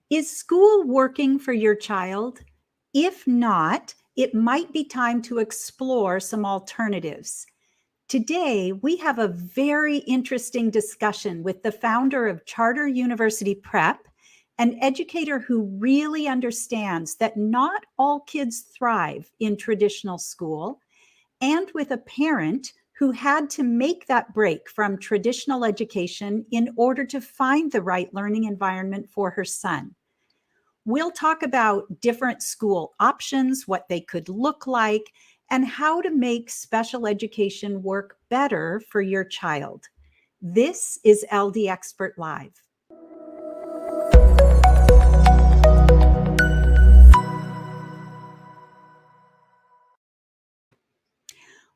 Is school working for your child? If not, it might be time to explore some alternatives. Today, we have a very interesting discussion with the founder of Charter University Prep, an educator who really understands that not all kids thrive in traditional school, and with a parent who had to make that break from traditional education in order to find the right learning environment for her son. We'll talk about different school options, what they could look like, and how to make special education work better for your child. This is LD Expert Live.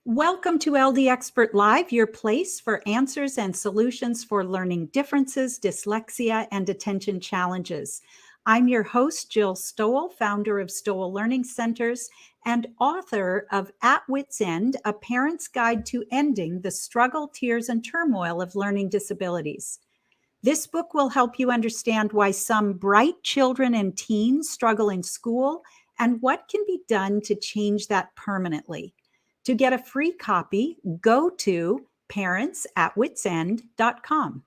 Welcome to LD Expert Live, your place for answers and solutions for learning differences, dyslexia, and attention challenges. I'm your host, Jill Stowell, founder of Stowell Learning Centers and author of At Wit's End, A Parent's Guide to Ending the Struggle, Tears, and Turmoil of Learning Disabilities. This book will help you understand why some bright children and teens struggle in school and what can be done to change that permanently. To get a free copy, go to parentsatwitsend.com.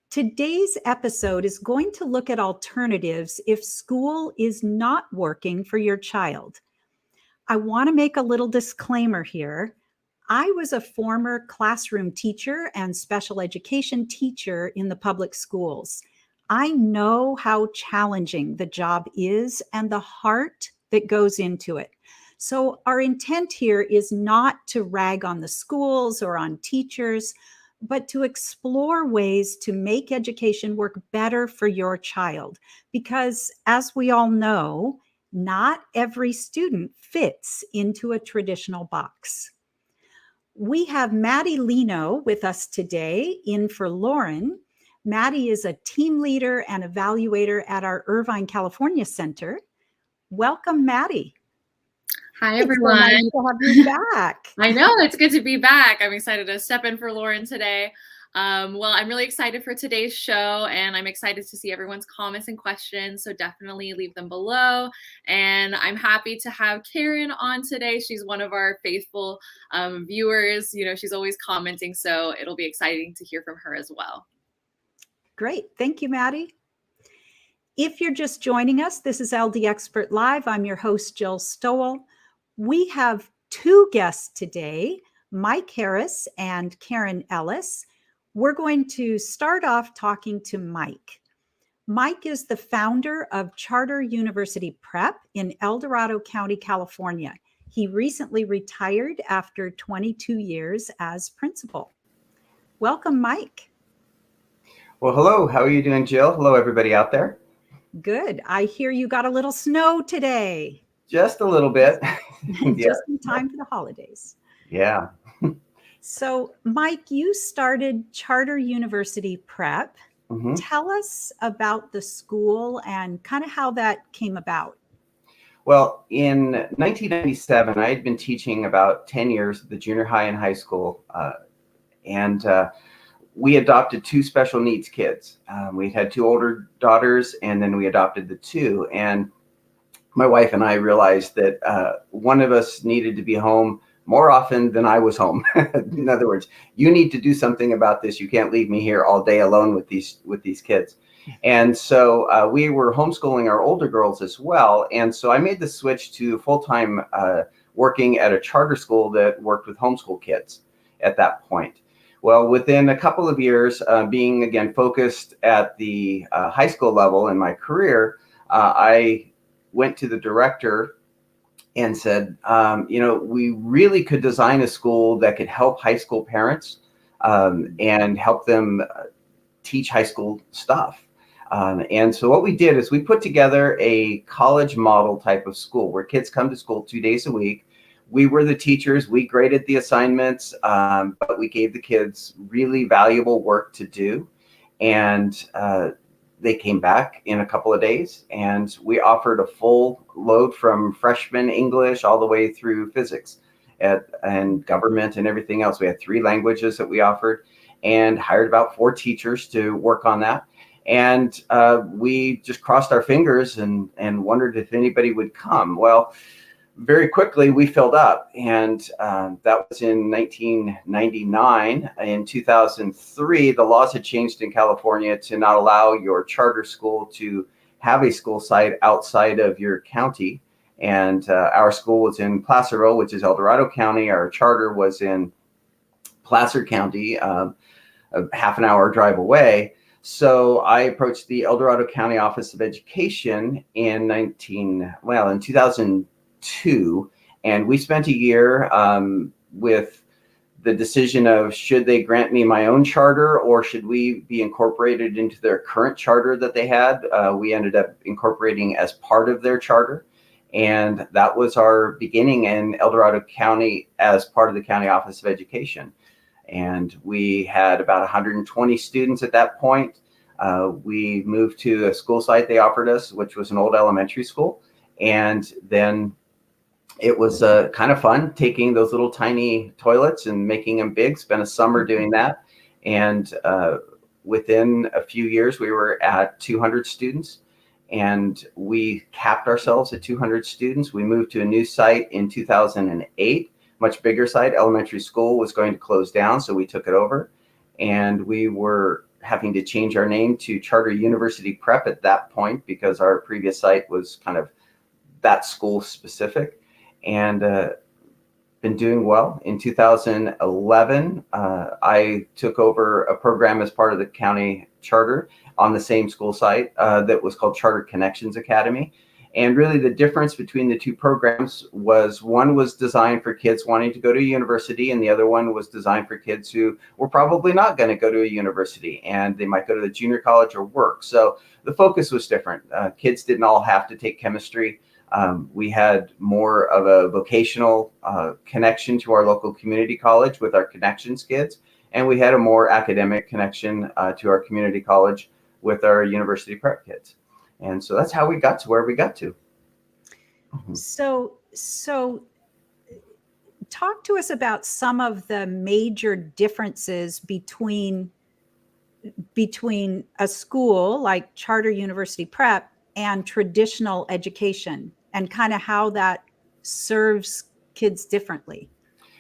Today's episode is going to look at alternatives if school is not working for your child. I want to make a little disclaimer here. I was a former classroom teacher and special education teacher in the public schools. I know how challenging the job is and the heart that goes into it. So our intent here is not to rag on the schools or on teachers, but to explore ways to make education work better for your child. Because as we all know, not every student fits into a traditional box. We have Maddie Lino with us today in for Lauren. Maddie is a team leader and evaluator at our Irvine, California Center. Welcome, Maddie. Hi, everyone. It's so nice to have you back. I know, it's good to be back. I'm excited to step in for Lauren today. Well, I'm really excited for today's show, and I'm excited to see everyone's comments and questions, so definitely leave them below. And I'm happy to have Karen on today. She's one of our faithful viewers. You know, she's always commenting, so it'll be exciting to hear from her as well. Great. Thank you, Maddie. If you're just joining us, this is LD Expert Live. I'm your host, Jill Stowell. We have two guests today, Mike Harris and Karen Ellis. We're going to start off talking to Mike. Mike is the founder of Charter University Prep in El Dorado County, California. He recently retired after 22 years as principal. Welcome, Mike. Well, hello. How are you doing, Jill? Hello, everybody out there. Good. I hear you got a little snow today. Just a little bit. Just in time for the holidays. Yeah. So, Mike, you started Charter University Prep. Mm-hmm. Tell us about the school and kind of how that came about. Well, in 1997, I had been teaching about 10 years at the junior high and high school. And we adopted two special needs kids. We had two older daughters, and then we adopted the two. And my wife and I realized that one of us needed to be home more often than I was home. In other words, you need to do something about this. You can't leave me here all day alone with these kids. And so we were homeschooling our older girls as well. And so I made the switch to full-time working at a charter school that worked with homeschool kids at that point. Well, within a couple of years, being again focused at the high school level in my career, I went to the director and said, we really could design a school that could help high school parents and help them teach high school stuff. And so what we did is we put together a college model type of school where kids come to school 2 days a week. We were the teachers, we graded the assignments, but we gave the kids really valuable work to do. And they came back in a couple of days, and we offered a full load from freshman English all the way through physics and government and everything else. We had 3 languages that we offered and hired about 4 teachers to work on that. And we just crossed our fingers and wondered if anybody would come. Well, very quickly we filled up, and that was in 1999. In 2003, the laws had changed in California to not allow your charter school to have a school site outside of your county. And our school was in Placerville, which is El Dorado County. Our charter was in Placer County, a half an hour drive away. So I approached the El Dorado County Office of Education in 2002, and we spent a year with the decision of should they grant me my own charter or should we be incorporated into their current charter that they had. We ended up incorporating as part of their charter, and that was our beginning in El Dorado County as part of the County Office of Education. And we had about 120 students at that point. We moved to a school site they offered us, which was an old elementary school. And then it was kind of fun taking those little tiny toilets and making them big, spent a summer doing that. And within a few years, we were at 200 students. And we capped ourselves at 200 students. We moved to a new site in 2008. Much bigger site. Elementary school was going to close down, so we took it over, and we were having to change our name to Charter University Prep at that point because our previous site was kind of that school specific, and been doing well. In 2011, I took over a program as part of the county charter on the same school site that was called Charter Connections Academy. And really the difference between the two programs was one was designed for kids wanting to go to a university, and the other one was designed for kids who were probably not going to go to a university and they might go to the junior college or work. So the focus was different. Kids didn't all have to take chemistry. We had more of a vocational connection to our local community college with our connections kids. And we had a more academic connection to our community college with our university prep kids. And so that's how we got to where we got to. Mm-hmm. So talk to us about some of the major differences between a school like Charter University Prep and traditional education, and kind of how that serves kids differently.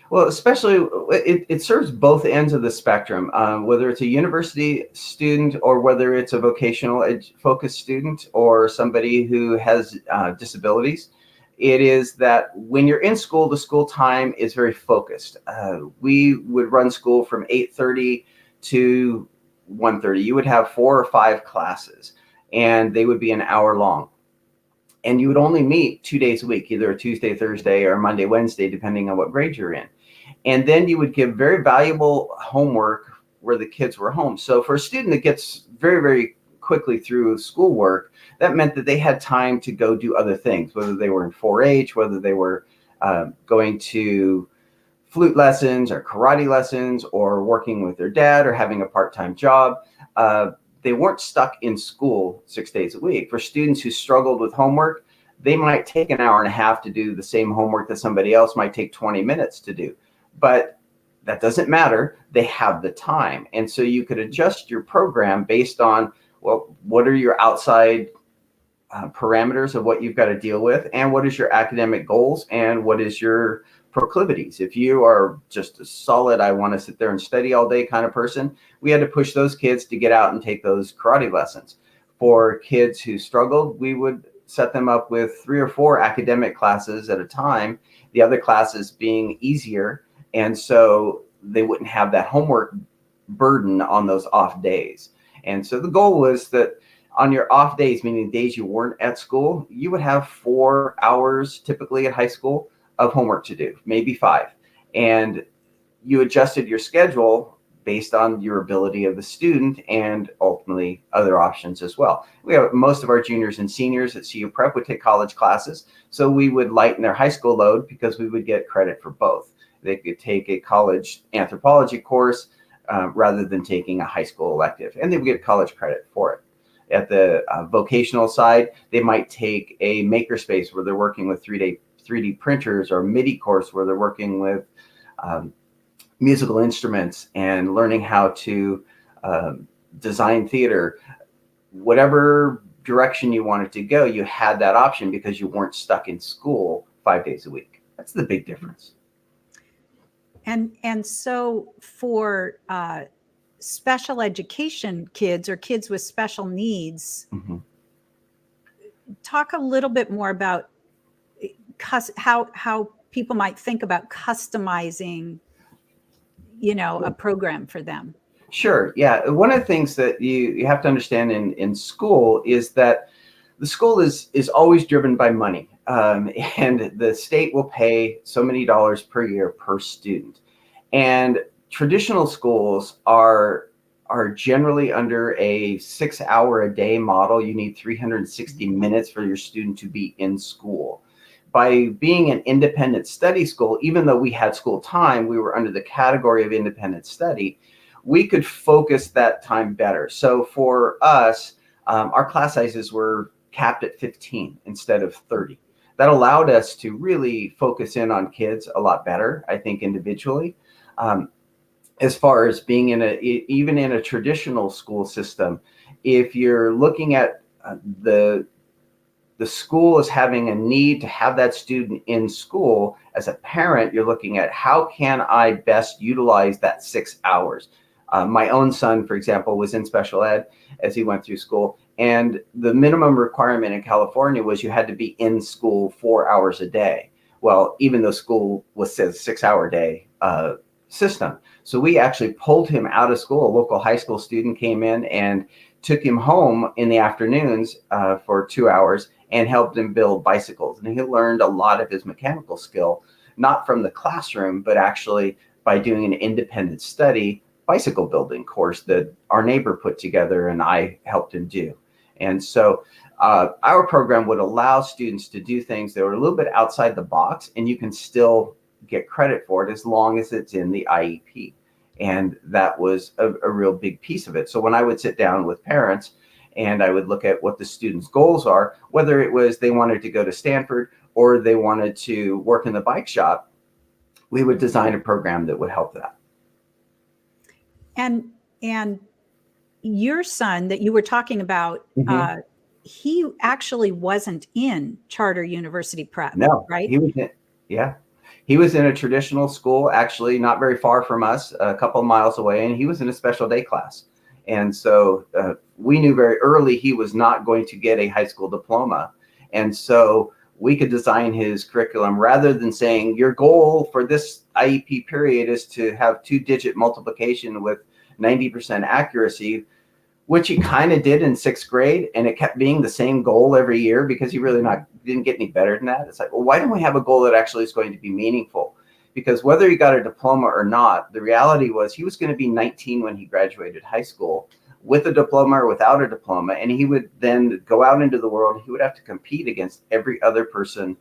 Well, especially it serves both ends of the spectrum, whether it's a university student or whether it's a vocational focused student or somebody who has disabilities. It is that when you're in school, the school time is very focused. We would run school from 8:30 to 1:30. You would have 4 or 5 classes, and they would be an hour long. And you would only meet 2 days a week, either a Tuesday, Thursday, or Monday, Wednesday, depending on what grade you're in. And then you would give very valuable homework where the kids were home. So for a student that gets very, very quickly through schoolwork, that meant that they had time to go do other things, whether they were in 4-H, whether they were going to flute lessons or karate lessons or working with their dad or having a part-time job. They weren't stuck in school 6 days a week. For students who struggled with homework, they might take an hour and a half to do the same homework that somebody else might take 20 minutes to do. But that doesn't matter. They have the time. And so you could adjust your program based on, well, what are your outside parameters of what you've got to deal with, and what is your academic goals, and what is your proclivities. If you are just a solid, I want to sit there and study all day kind of person, we had to push those kids to get out and take those karate lessons. For kids who struggled, we would set them up with 3 or 4 academic classes at a time, the other classes being easier. And so they wouldn't have that homework burden on those off days. And so the goal was that on your off days, meaning days you weren't at school, you would have 4 hours typically at high school of homework to do, maybe 5. And you adjusted your schedule based on your ability of the student and ultimately other options as well. We have most of our juniors and seniors at CU Prep would take college classes. So we would lighten their high school load because we would get credit for both. They could take a college anthropology course rather than taking a high school elective, and they would get college credit for it. At the vocational side, they might take a makerspace where they're working with 3D printers, or a MIDI course where they're working with musical instruments and learning how to design theater. whatever direction you wanted to go, you had that option because you weren't stuck in school 5 days a week. That's the big difference. And so for special education kids or kids with special needs, talk a little bit more about how people might think about customizing, a program for them. Sure. Yeah. One of the things that you have to understand in school is that the school is always driven by money. And the state will pay so many dollars per year per student. And traditional schools are generally under a 6-hour-a-day model. You need 360 minutes for your student to be in school. By being an independent study school, even though we had school time, we were under the category of independent study, we could focus that time better. So for us, our class sizes were capped at 15 instead of 30. That allowed us to really focus in on kids a lot better, I think, individually. As far as being even in a traditional school system, if you're looking at the school is having a need to have that student in school, as a parent, you're looking at how can I best utilize that 6 hours? My own son, for example, was in special ed as he went through school. And the minimum requirement in California was you had to be in school 4 hours a day. Well, even though school was a 6-hour-day system. So we actually pulled him out of school. A local high school student came in and took him home in the afternoons for 2 hours and helped him build bicycles. And he learned a lot of his mechanical skill, not from the classroom, but actually by doing an independent study bicycle building course that our neighbor put together and I helped him do. And so our program would allow students to do things that were a little bit outside the box, and you can still get credit for it as long as it's in the IEP. And that was a real big piece of it. So when I would sit down with parents and I would look at what the students' goals are, whether it was they wanted to go to Stanford or they wanted to work in the bike shop, we would design a program that would help that. And your son that you were talking about, he actually wasn't in charter university prep. No, right? He was in a traditional school, actually not very far from us, a couple of miles away, and he was in a special day class. And so we knew very early he was not going to get a high school diploma. And so we could design his curriculum rather than saying your goal for this IEP period is to have 2-digit multiplication with 90% accuracy, which he kind of did in 6th grade. And it kept being the same goal every year because he really didn't get any better than that. It's like, well, why don't we have a goal that actually is going to be meaningful? Because whether he got a diploma or not, the reality was he was going to be 19 when he graduated high school, with a diploma or without a diploma. And he would then go out into the world. He would have to compete against every other person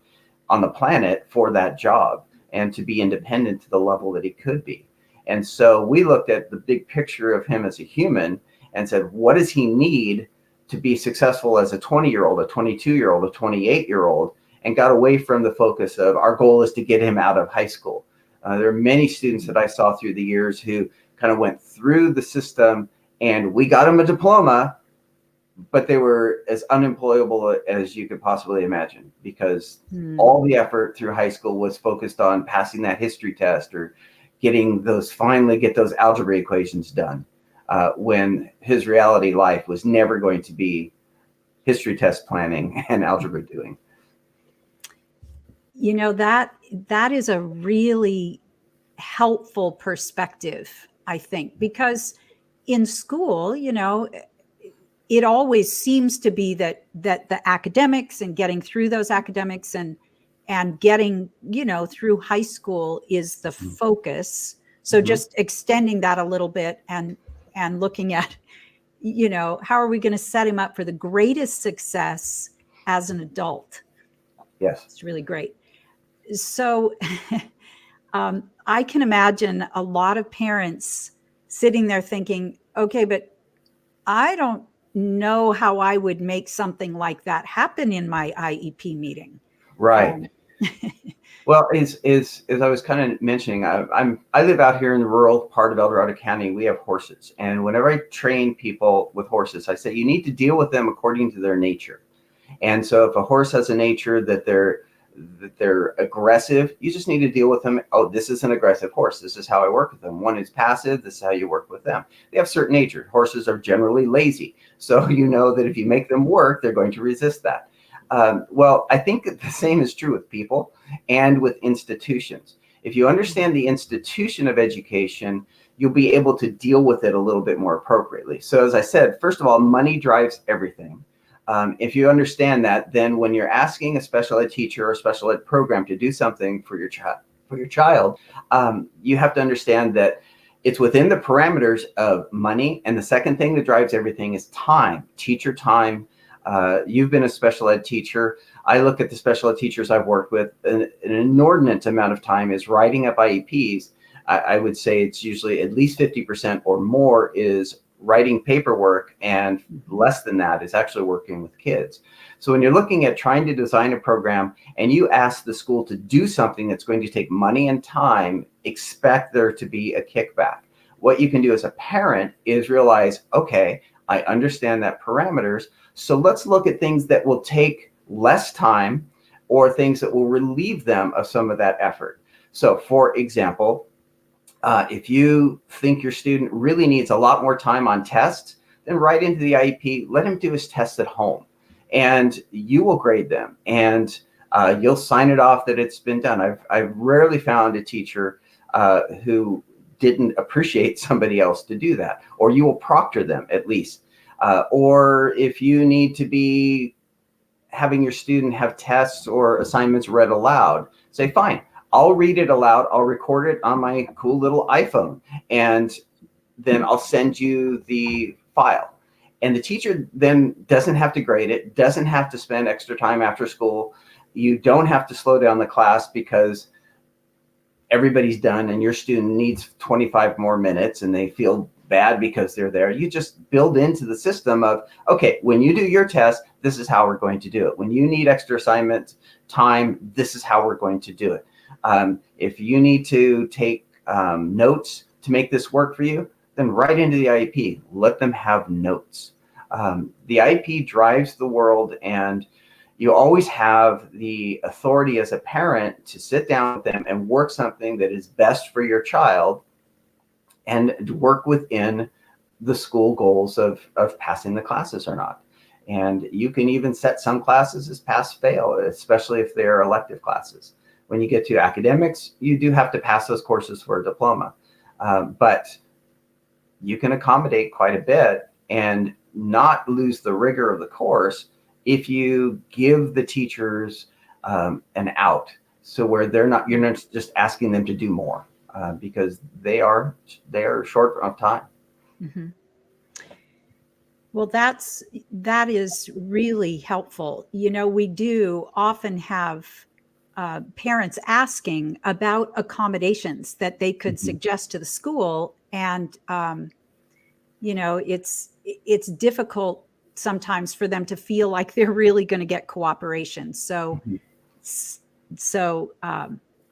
on the planet for that job and to be independent to the level that he could be. And so we looked at the big picture of him as a human and said, what does he need to be successful as a 20-year-old, a 22-year-old, a 28-year-old, and got away from the focus of our goal is to get him out of high school. There are many students that I saw through the years who kind of went through the system and we got them a diploma, but they were as unemployable as you could possibly imagine because all the effort through high school was focused on passing that history test or finally get those algebra equations done. When his reality life was never going to be history test planning and algebra doing. That is a really helpful perspective, I think, because in school, it always seems to be that the academics and getting through those academics and getting, through high school is the focus. So just extending that a little bit and looking at, how are we going to set him up for the greatest success as an adult? Yes. It's really great. So I can imagine a lot of parents sitting there thinking, okay, but I don't know how I would make something like that happen in my IEP meeting. Right. Well, as I was kind of mentioning, I live out here in the rural part of El Dorado County. We have horses, and whenever I train people with horses, I say you need to deal with them according to their nature. And so, if a horse has a nature that they're aggressive, you just need to deal with them. Oh, this is an aggressive horse. This is how I work with them. One is passive. This is how you work with them. They have certain nature. Horses are generally lazy, so you know that if you make them work, they're going to resist that. Well, I think the same is true with people and with institutions. If you understand the institution of education, you'll be able to deal with it a little bit more appropriately. So as I said, first of all, money drives everything. If you understand that, then when you're asking a special ed teacher or special ed program to do something for your child, you have to understand that it's within the parameters of money. And the second thing that drives everything is time, teacher time. You've been a special ed teacher. I look at the special ed teachers I've worked with, an inordinate amount of time is writing up IEPs. I would say it's usually at least 50% or more is writing paperwork, and less than that is actually working with kids. So when you're looking at trying to design a program and you ask the school to do something that's going to take money and time, expect there to be a kickback. What you can do as a parent is realize, okay, I understand that parameters. So let's look at things that will take less time or things that will relieve them of some of that effort. So for example, if you think your student really needs a lot more time on tests, then write into the IEP, let him do his tests at home, and you will grade them, and you'll sign it off that it's been done. I've rarely found a teacher who didn't appreciate somebody else to do that, or you will proctor them at least. Or if you need to be having your student have tests or assignments read aloud, say, fine, I'll read it aloud. I'll record it on my cool little iPhone, and then I'll send you the file. And the teacher then doesn't have to grade it, doesn't have to spend extra time after school. You don't have to slow down the class because everybody's done and your student needs 25 more minutes and they feel bad because they're there. You just build into the system of, okay, when you do your test, this is how we're going to do it. When you need extra assignment time, this is how we're going to do it. If you need to take notes to make this work for you, then write into the IEP. Let them have notes. The IEP drives the world, and you always have the authority as a parent to sit down with them and work something that is best for your child and work within the school goals of passing the classes or not. And you can even set some classes as pass-fail, especially if they're elective classes. When you get to academics, you do have to pass those courses for a diploma. But you can accommodate quite a bit and not lose the rigor of the course if you give the teachers an out. So where you're not just asking them to do more because they are short of time. Mm-hmm. Well, that is really helpful. You know, we do often have parents asking about accommodations that they could suggest to the school, and you know, it's difficult sometimes for them to feel like they're really going to get cooperation. So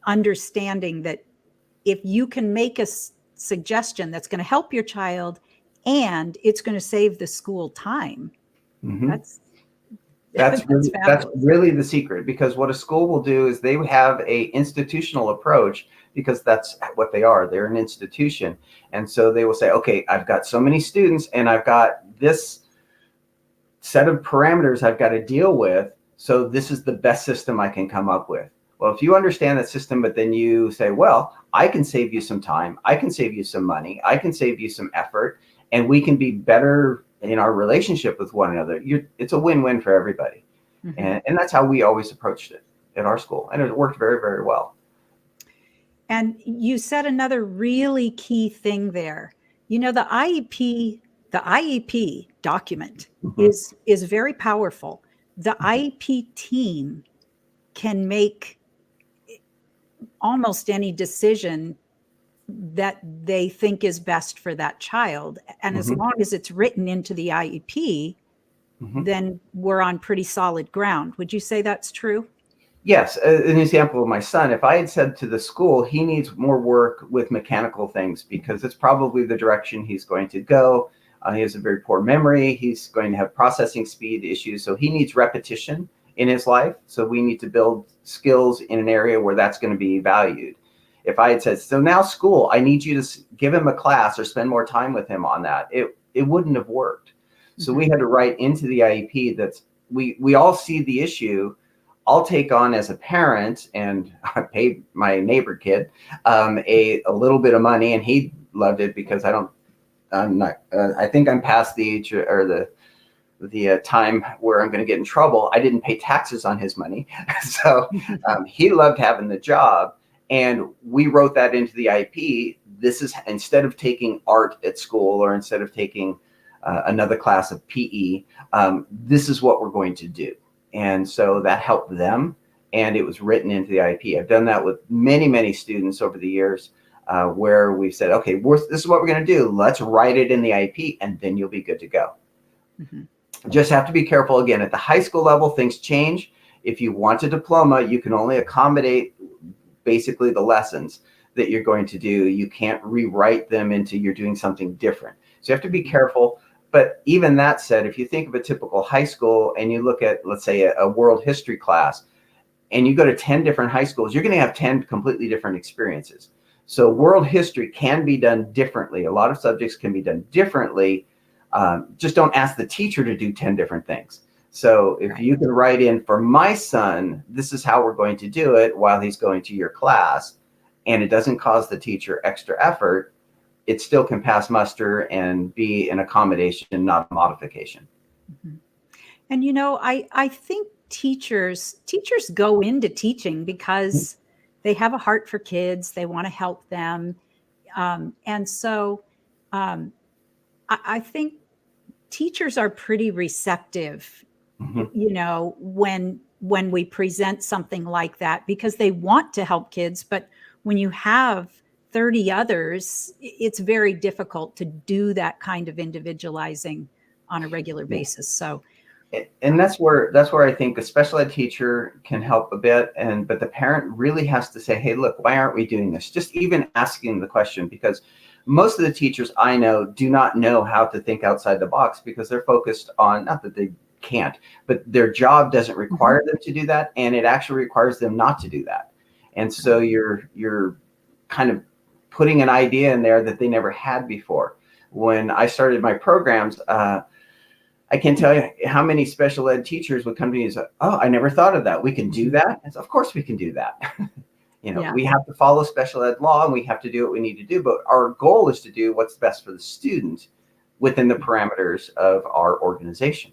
understanding that if you can make a suggestion that's going to help your child and it's going to save the school time, that's really the secret, because what a school will do is they have a institutional approach, because that's what they are. They're an institution. And so they will say, okay, I've got so many students and I've got this set of parameters I've got to deal with. So this is the best system I can come up with. Well, if you understand that system, but then you say, well, I can save you some time, I can save you some money, I can save you some effort, and we can be better in our relationship with one another. It's a win-win for everybody. And that's how we always approached it at our school. And it worked very, very well. And you said another really key thing there. You know, the IEP document is very powerful. The IEP team can make almost any decision that they think is best for that child. And as long as it's written into the IEP, then we're on pretty solid ground. Would you say that's true? Yes, an example of my son, if I had said to the school, he needs more work with mechanical things because it's probably the direction he's going to go. He has a very poor memory. He's going to have processing speed issues. So he needs repetition in his life. So we need to build skills in an area where that's going to be valued. If I had said, so now school, I need you to give him a class or spend more time with him on that, it wouldn't have worked. So we had to write into the IEP that we all see the issue. I'll take on as a parent, and I paid my neighbor kid a little bit of money, and he loved it because I think I'm past the age or the time where I'm going to get in trouble. I didn't pay taxes on his money. So he loved having the job. And we wrote that into the IEP. This is, instead of taking art at school or instead of taking another class of PE, this is what we're going to do. And so that helped them. And it was written into the IEP. I've done that with many, many students over the years where we said, okay, this is what we're going to do. Let's write it in the IEP, and then you'll be good to go. Just have to be careful. Again, at the high school level, things change. If you want a diploma, you can only accommodate basically the lessons that you're going to do. You can't rewrite them into you're doing something different. So you have to be careful. But even that said, if you think of a typical high school and you look at, let's say, a world history class, and you go to 10 different high schools, you're going to have 10 completely different experiences. So world history can be done differently. A lot of subjects can be done differently. Just don't ask the teacher to do 10 different things. So if you can write in, for my son, this is how we're going to do it while he's going to your class, and it doesn't cause the teacher extra effort, it still can pass muster and be an accommodation, not a modification. And, I think teachers go into teaching because they have a heart for kids. They want to help them. And so I think teachers are pretty receptive, when we present something like that, because they want to help kids. But when you have 30 others, it's very difficult to do that kind of individualizing on a regular basis. So, and that's where I think a special ed teacher can help a bit. But the parent really has to say, hey, look, why aren't we doing this? Just even asking the question, because most of the teachers I know do not know how to think outside the box because they're focused on, not that they can't, but their job doesn't require them to do that. And it actually requires them not to do that. And so you're kind of putting an idea in there that they never had before. When I started my programs, I can't tell you how many special ed teachers would come to me and say, oh, I never thought of that. We can do that. And so, of course we can do that. We have to follow special ed law and we have to do what we need to do. But our goal is to do what's best for the student within the parameters of our organization.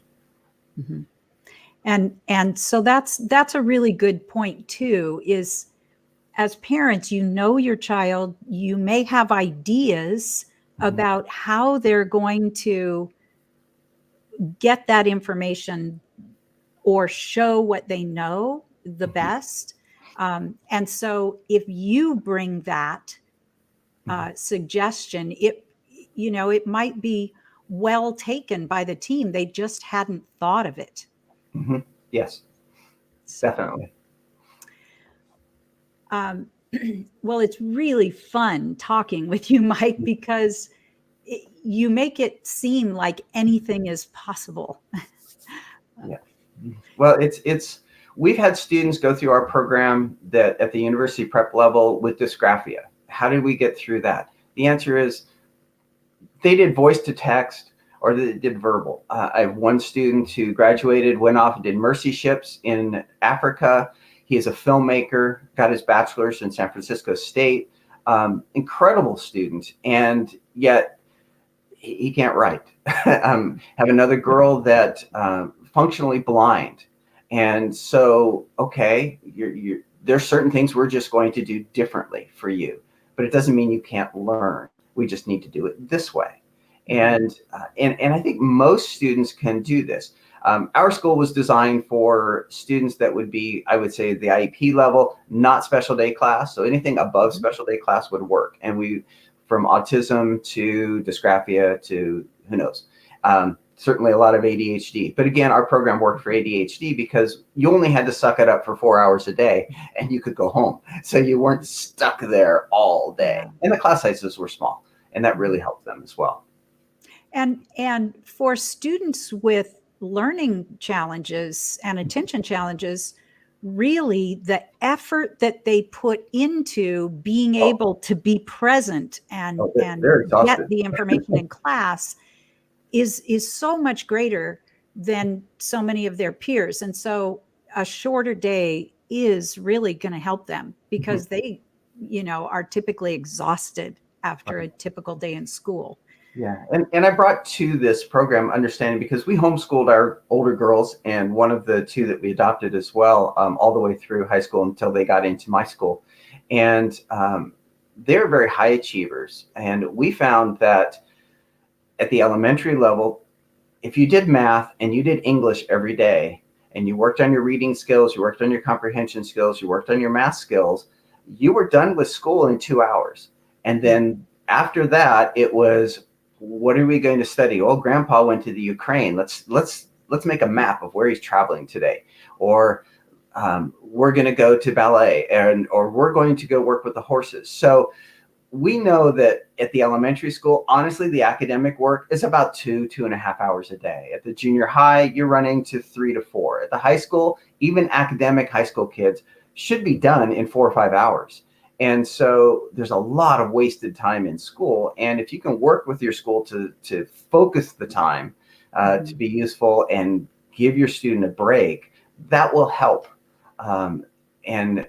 And so that's a really good point too, is as parents, your child, you may have ideas about how they're going to get that information or show what they know the best. And so if you bring that suggestion, it might be well taken by the team. They just hadn't thought of it. Yes, definitely. Well, it's really fun talking with you, Mike, because you make it seem like anything is possible. Yeah. Well, we've had students go through our program that at the university prep level with dysgraphia. How did we get through that? The answer is they did voice to text or they did verbal. I have one student who graduated, went off and did mercy ships in Africa. He is a filmmaker, got his bachelor's in San Francisco State. Incredible student, and yet he can't write. Have another girl that functionally blind, and so okay, there's certain things we're just going to do differently for you, but it doesn't mean you can't learn. We just need to do it this way, and I think most students can do this. Our school was designed for students that would be, I would say, the IEP level, not special day class. So anything above special day class would work. And from autism to dysgraphia to who knows. certainly a lot of ADHD. But again, our program worked for ADHD because you only had to suck it up for 4 hours a day and you could go home. So you weren't stuck there all day. Yeah. And the class sizes were small, and that really helped them as well. And for students with learning challenges and attention challenges, really the effort that they put into being able to be present and they're exhausted. get the information in class is so much greater than so many of their peers. And so a shorter day is really going to help them because they, are typically exhausted after a typical day in school. Yeah. And I brought to this program understanding because we homeschooled our older girls, and one of the two that we adopted as well, all the way through high school until they got into my school. And they're very high achievers. And we found that at the elementary level, if you did math and you did English every day, and you worked on your reading skills, you worked on your comprehension skills, you worked on your math skills, you were done with school in 2 hours. And then after that, it was, what are we going to study? Oh, grandpa went to the Ukraine. Let's make a map of where he's traveling today. Or we're going to go to ballet, or we're going to go work with the horses. So we know that at the elementary school, honestly, the academic work is about 2.5 hours a day. At the junior high, you're running to 3 to 4. At the high school, even academic high school kids should be done in 4 or 5 hours. And so there's a lot of wasted time in school. And if you can work with your school to focus the time to be useful and give your student a break, that will help. And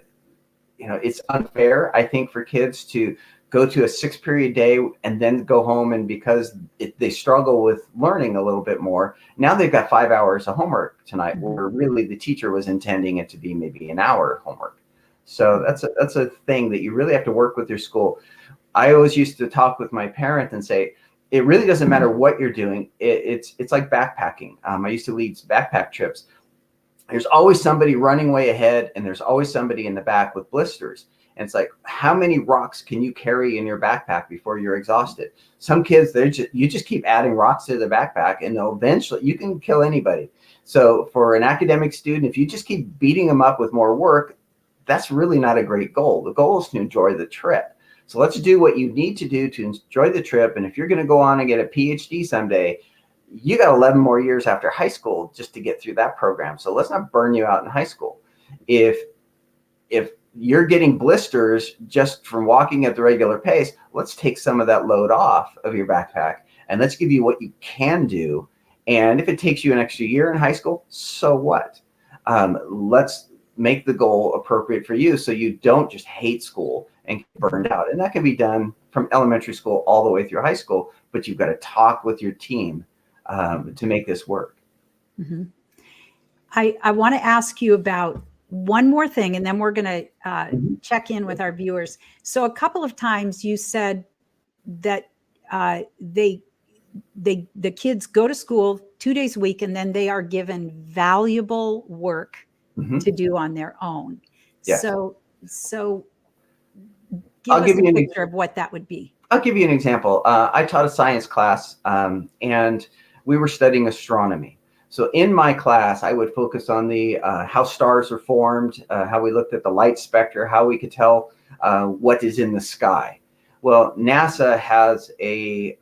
it's unfair, I think, for kids to go to a 6-period day and then go home, and because they struggle with learning a little bit more, now they've got 5 hours of homework tonight, where really the teacher was intending it to be maybe an hour of homework. So that's a thing that you really have to work with your school. I always used to talk with my parents and say, it really doesn't matter what you're doing. It's like backpacking. I used to lead backpack trips. There's always somebody running way ahead, and there's always somebody in the back with blisters. And it's like, how many rocks can you carry in your backpack before you're exhausted? Some kids, you just keep adding rocks to the backpack, and eventually you can kill anybody. So for an academic student, if you just keep beating them up with more work, that's really not a great goal. The goal is to enjoy the trip. So let's do what you need to do to enjoy the trip. And if you're going to go on and get a PhD someday, you got 11 more years after high school just to get through that program. So let's not burn you out in high school. If you're getting blisters just from walking at the regular pace, let's take some of that load off of your backpack, and let's give you what you can do. And if it takes you an extra year in high school, so what? Let's make the goal appropriate for you, so you don't just hate school and get burned out. And that can be done from elementary school all the way through high school, but you've got to talk with your team to make this work. Mm-hmm. I want to ask you about one more thing, and then we're going to check in with our viewers. So a couple of times you said that the kids go to school 2 days a week, and then they are given valuable work to do on their own. Yes. So give us a picture of what that would be. I'll give you an example. I taught a science class, and we were studying astronomy. So in my class, I would focus on the how stars are formed, how we looked at the light spectra, how we could tell what is in the sky. Well, NASA has a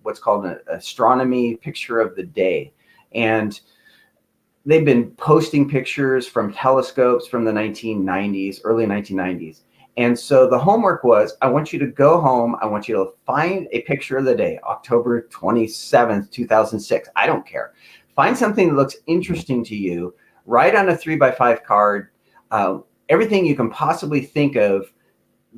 what's called an astronomy picture of the day, and they've been posting pictures from telescopes from the 1990s, early 1990s. And so the homework was, I want you to go home. I want you to find a picture of the day, October 27th, 2006. I don't care. Find something that looks interesting to you. Write on a 3x5 card everything you can possibly think of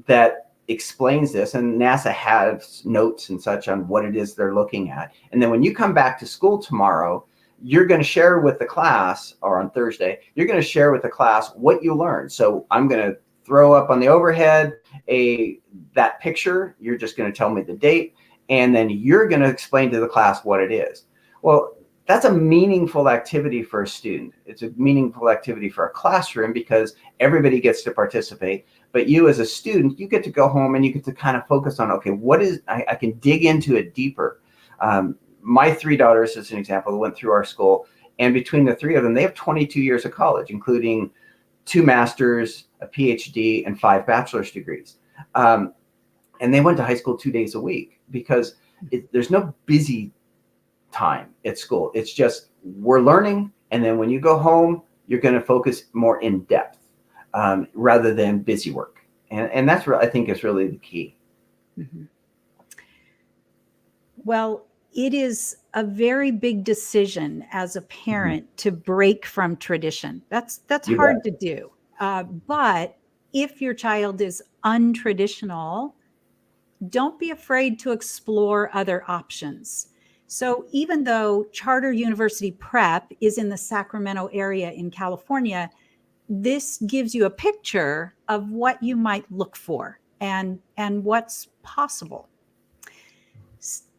that explains this. And NASA has notes and such on what it is they're looking at. And then when you come back to school tomorrow, you're going to share with the class, or on Thursday, you're going to share with the class what you learned. So I'm going to throw up on the overhead that picture. You're just going to tell me the date, and then you're going to explain to the class what it is. Well, that's a meaningful activity for a student. It's a meaningful activity for a classroom because everybody gets to participate. But you as a student, you get to go home and you get to kind of focus on, okay, what is, I can dig into it deeper. my three daughters, as an example, went through our school, and between the three of them, they have 22 years of college, including 2 masters, a PhD, and 5 bachelor's degrees. And they went to high school 2 days a week because there's no busy time at school. It's just we're learning, and then when you go home, you're going to focus more in depth rather than busy work. And that's what I think is really the key. Mm-hmm. Well, it is a very big decision as a parent to break from tradition. That's hard to do. But if your child is untraditional, don't be afraid to explore other options. So even though Charter University Prep is in the Sacramento area in California, this gives you a picture of what you might look for and what's possible.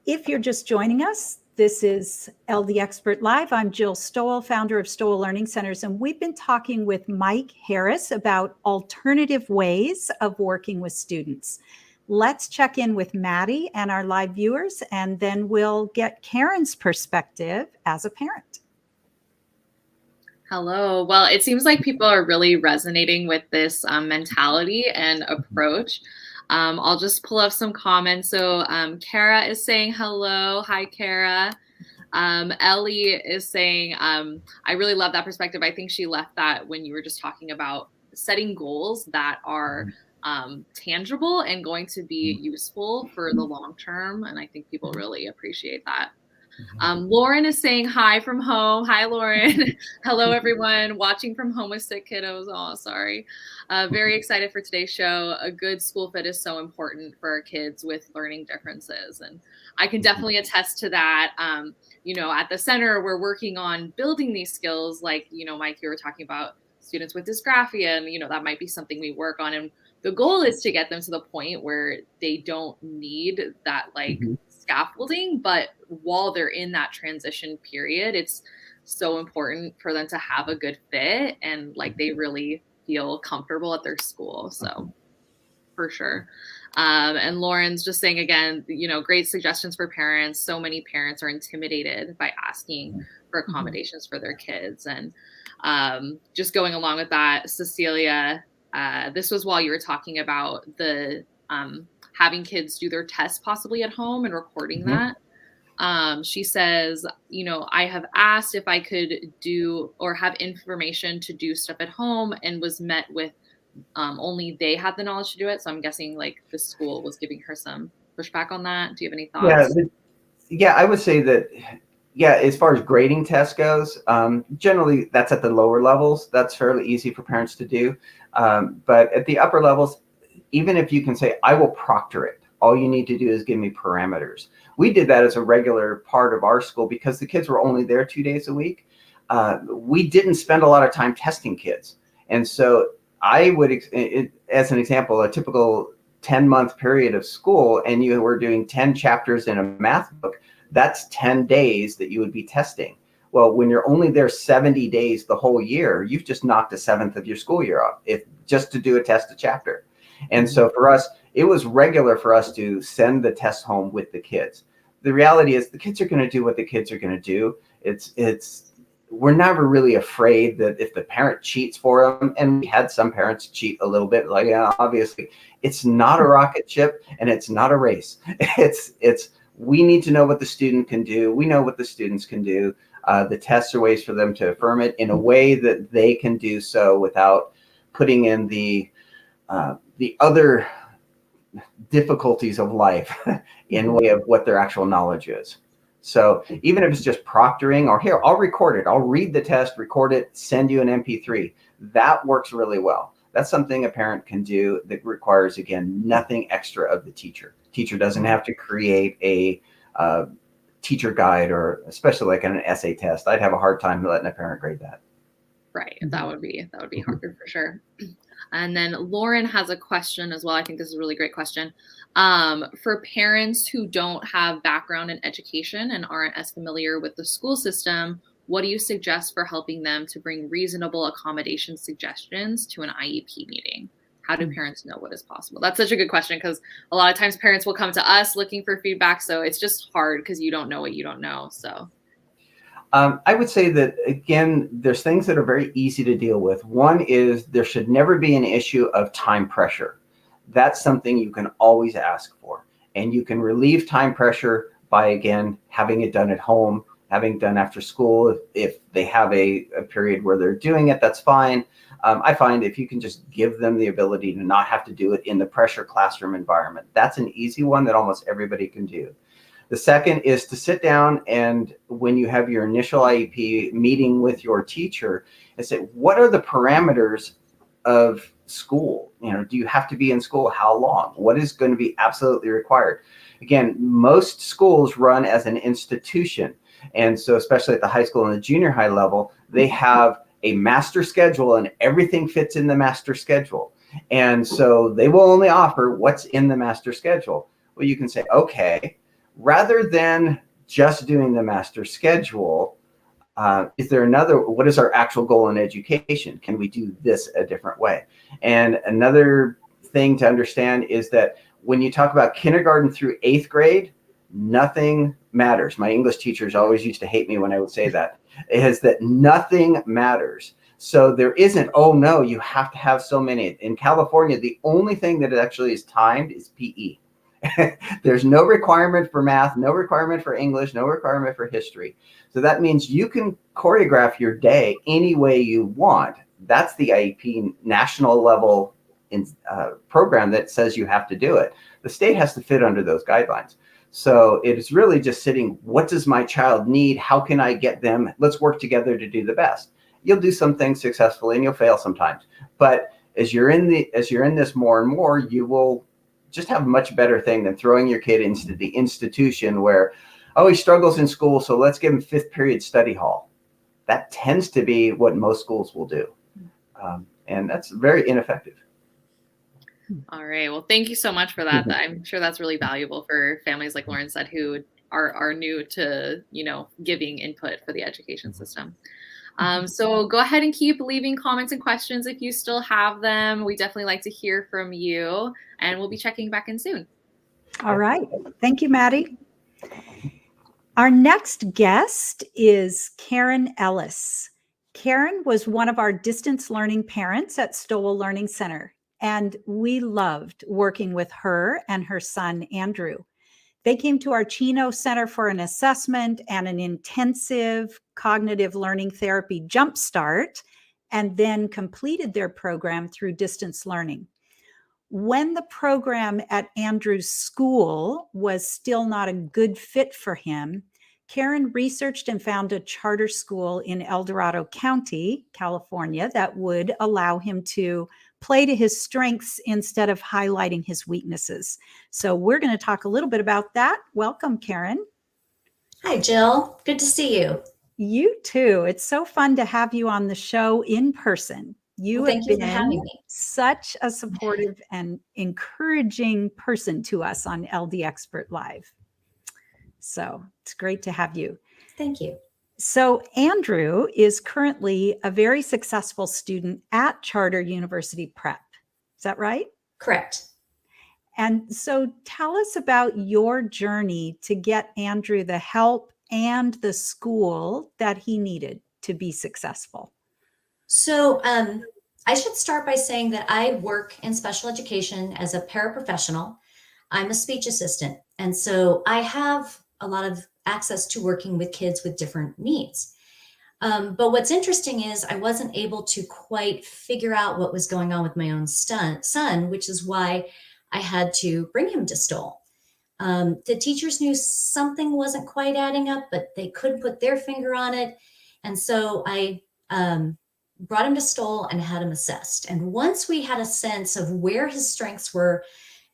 If you're just joining us, this is LD Expert Live. I'm Jill Stowell, founder of Stowell Learning Centers, and we've been talking with Mike Harris about alternative ways of working with students. Let's check in with Maddie and our live viewers, and then we'll get Karen's perspective as a parent. Hello. Well, it seems like people are really resonating with this mentality and approach. I'll just pull up some comments. So Kara is saying hello. Hi, Kara. Ellie is saying, I really love that perspective. I think she left that when you were just talking about setting goals that are tangible and going to be useful for the long term. And I think people really appreciate that. Lauren is saying hi from home. Hi, Lauren. Hello, everyone watching from home with sick kiddos. Oh, sorry. Very excited for today's show. A good school fit is so important for our kids with learning differences. And I can definitely attest to that. At the center, we're working on building these skills. Like, Mike, you were talking about students with dysgraphia, and, that might be something we work on. And the goal is to get them to the point where they don't need that, scaffolding, but while they're in that transition period, it's so important for them to have a good fit and they really feel comfortable at their school. So for sure. And Lauren's just saying again, great suggestions for parents. So many parents are intimidated by asking for accommodations for their kids. And just going along with that, Cecilia, this was while you were talking about the having kids do their tests possibly at home and recording that. She says, I have asked if I could do or have information to do stuff at home and was met with only they had the knowledge to do it. So I'm guessing the school was giving her some pushback on that. Do you have any thoughts? Yeah, I would say that, as far as grading tests goes, generally that's at the lower levels. That's fairly easy for parents to do. But at the upper levels, even if you can say, I will proctor it, all you need to do is give me parameters. We did that as a regular part of our school because the kids were only there 2 days a week. We didn't spend a lot of time testing kids. And so I would, as an example, a typical 10-month period of school, and you were doing 10 chapters in a math book, that's 10 days that you would be testing. Well, when you're only there 70 days the whole year, you've just knocked a seventh of your school year off, just to do a test a chapter. And so for us, it was regular for us to send the test home with the kids. The reality is the kids are going to do what the kids are going to do. We're never really afraid that if the parent cheats for them, and we had some parents cheat a little bit, obviously, it's not a rocket ship and it's not a race. We need to know what the student can do. We know what the students can do. The tests are ways for them to affirm it in a way that they can do so without putting in the other difficulties of life in way of what their actual knowledge is. So even if it's just proctoring, or here, I'll record it. I'll read the test, record it, send you an MP3. That works really well. That's something a parent can do that requires, again, nothing extra of the teacher. Teacher doesn't have to create a teacher guide, or especially an essay test. I'd have a hard time letting a parent grade that. Right. That would be harder for sure. And then Lauren has a question as well. I think this is a really great question. For parents who don't have background in education and aren't as familiar with the school system, what do you suggest for helping them to bring reasonable accommodation suggestions to an IEP meeting? How do parents know what is possible? That's such a good question, because a lot of times parents will come to us looking for feedback. So it's just hard because you don't know what you don't know. So I would say that, again, there's things that are very easy to deal with. One is there should never be an issue of time pressure. That's something you can always ask for. And you can relieve time pressure by, again, having it done at home, having done after school. If they have a period where they're doing it, that's fine. I find if you can just give them the ability to not have to do it in the pressure classroom environment, that's an easy one that almost everybody can do. The second is to sit down and when you have your initial IEP meeting with your teacher and say, what are the parameters of school? Do you have to be in school? How long? What is going to be absolutely required? Again, most schools run as an institution. And so especially at the high school and the junior high level, they have a master schedule and everything fits in the master schedule. And so they will only offer what's in the master schedule. Well, you can say, okay, rather than just doing the master schedule, is there what is our actual goal in education? Can we do this a different way? And another thing to understand is that when you talk about kindergarten through 8th grade, nothing matters. My English teachers always used to hate me when I would say that. It is that nothing matters. So there isn't, oh no, you have to have so many. In California, the only thing that actually is timed is PE. There's no requirement for math, no requirement for English, no requirement for history. So that means you can choreograph your day any way you want. That's the IEP national level program that says you have to do it. The state has to fit under those guidelines. So it is really just sitting, what does my child need? How can I get them? Let's work together to do the best. You'll do some things successfully and you'll fail sometimes. But as you're in this more and more, you will just have a much better thing than throwing your kid into the institution where, oh, he struggles in school, so let's give him 5th period study hall. That tends to be what most schools will do. And that's very ineffective. all right. Well, thank you so much for that. I'm sure that's really valuable for families like Lauren said, who are new to, giving input for the education system. So go ahead and keep leaving comments and questions if you still have them. We definitely like to hear from you, and we'll be checking back in soon. All right. Thank you, Maddie. Our next guest is Karen Ellis. Karen was one of our distance learning parents at Stowell Learning Center, and we loved working with her and her son, Andrew. They came to our Chino Center for an assessment and an intensive cognitive learning therapy jumpstart, and then completed their program through distance learning. When the program at Andrew's school was still not a good fit for him, Karen researched and found a charter school in El Dorado County, California, that would allow him to play to his strengths instead of highlighting his weaknesses. So we're going to talk a little bit about that. Welcome, Karen. Hi, Jill. Good to see you. You too. It's so fun to have you on the show in person. Thank you for having me. Such a supportive and encouraging person to us on LD Expert Live. So it's great to have you. Thank you. So Andrew is currently a very successful student at Charter University Prep. Is that right? Correct. And so tell us about your journey to get Andrew the help and the school that he needed to be successful. So I should start by saying that I work in special education as a paraprofessional. I'm a speech assistant. And so I have a lot of access to working with kids with different needs. But what's interesting is I wasn't able to quite figure out what was going on with my own son, which is why I had to bring him to Stowell. The teachers knew something wasn't quite adding up, but they couldn't put their finger on it. And so I brought him to Stowell and had him assessed. And once we had a sense of where his strengths were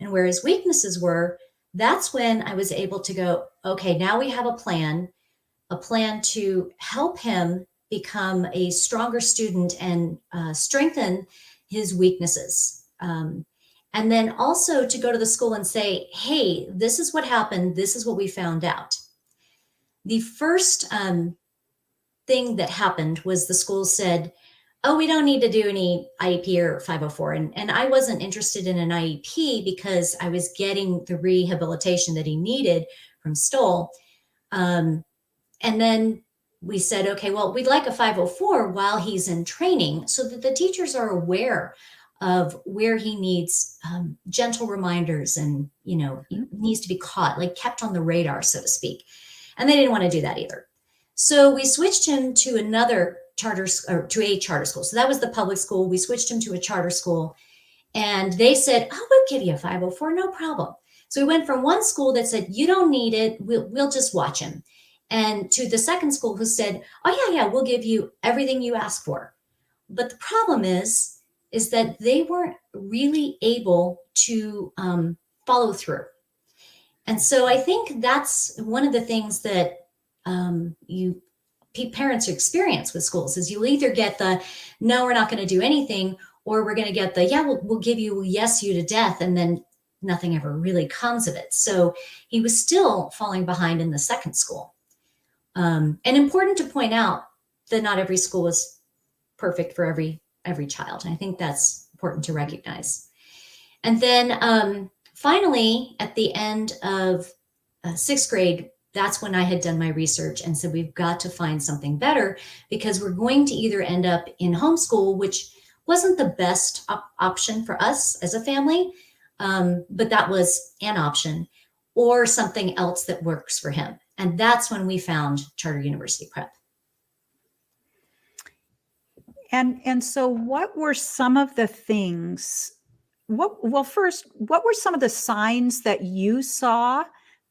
and where his weaknesses were, that's when I was able to go, okay, now we have a plan to help him become a stronger student and strengthen his weaknesses. And then also to go to the school and say, hey, this is what happened. This is what we found out. The first thing that happened was the school said, oh, we don't need to do any IEP or 504. And I wasn't interested in an IEP because I was getting the rehabilitation that he needed from Stowell. And then we said, okay, well, we'd like a 504 while he's in training so that the teachers are aware of where he needs gentle reminders and, he needs to be caught, like kept on the radar, so to speak. And they didn't want to do that either. So we switched him to another to a charter school. So that was the public school. We switched him to a charter school and they said, oh, we'll give you a 504, no problem. So we went from one school that said, you don't need it. We'll just watch him. And to the second school who said, oh yeah, we'll give you everything you ask for. But the problem is that they weren't really able to follow through. And so I think that's one of the things that parents experience with schools is you'll either get the, no, we're not going to do anything, or we're going to get the, yeah, we'll give you, yes, you to death. And then nothing ever really comes of it. So he was still falling behind in the second school. And important to point out that not every school is perfect for every child. And I think that's important to recognize. And then finally, at the end of sixth grade, that's when I had done my research and said, we've got to find something better because we're going to either end up in homeschool, which wasn't the best option for us as a family, but that was an option, or something else that works for him. And that's when we found Charter University Prep. And so what were some of the things, first, what were some of the signs that you saw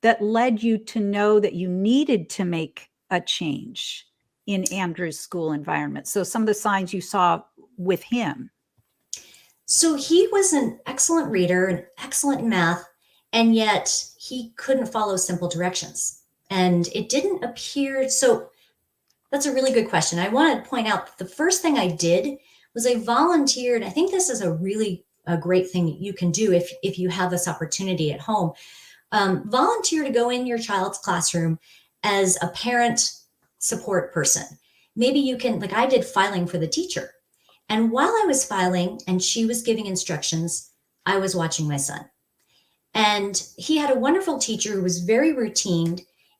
that led you to know that you needed to make a change in Andrew's school environment? So some of the signs you saw with him. So he was an excellent reader, an excellent in math, and yet he couldn't follow simple directions. And it didn't appear, so that's a really good question. I want to point out that the first thing I did was I volunteered. I think this is a great thing you can do if you have this opportunity at home. Volunteer to go in your child's classroom as a parent support person. Maybe you can, like I did, filing for the teacher. And while I was filing and she was giving instructions, I was watching my son. And he had a wonderful teacher who was very routine,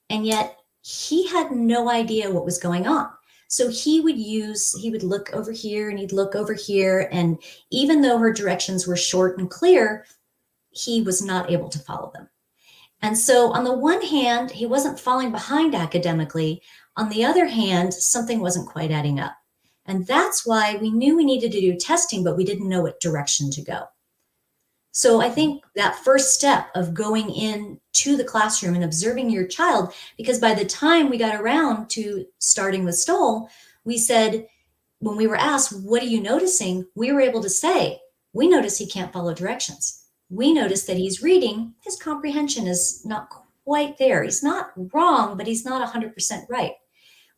and yet he had no idea what was going on. So he would look over here and he'd look over here. And even though her directions were short and clear, he was not able to follow them. And so on the one hand, he wasn't falling behind academically. On the other hand, something wasn't quite adding up. And that's why we knew we needed to do testing, but we didn't know what direction to go. So I think that first step of going in to the classroom and observing your child, because by the time we got around to starting with Stowell, we said, when we were asked, what are you noticing? We were able to say, we notice he can't follow directions. We notice that he's reading, his comprehension is not quite there. He's not wrong, but he's not 100% right.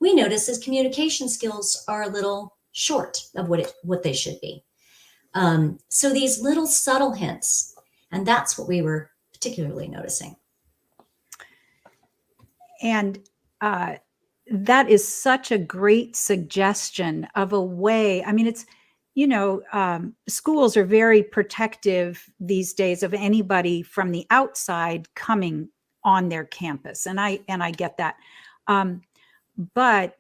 We notice his communication skills are a little short of what they should be. So these little subtle hints, and that's what we were particularly noticing. And that is such a great suggestion of a way. I mean, it's, schools are very protective these days of anybody from the outside coming on their campus. And I get that. But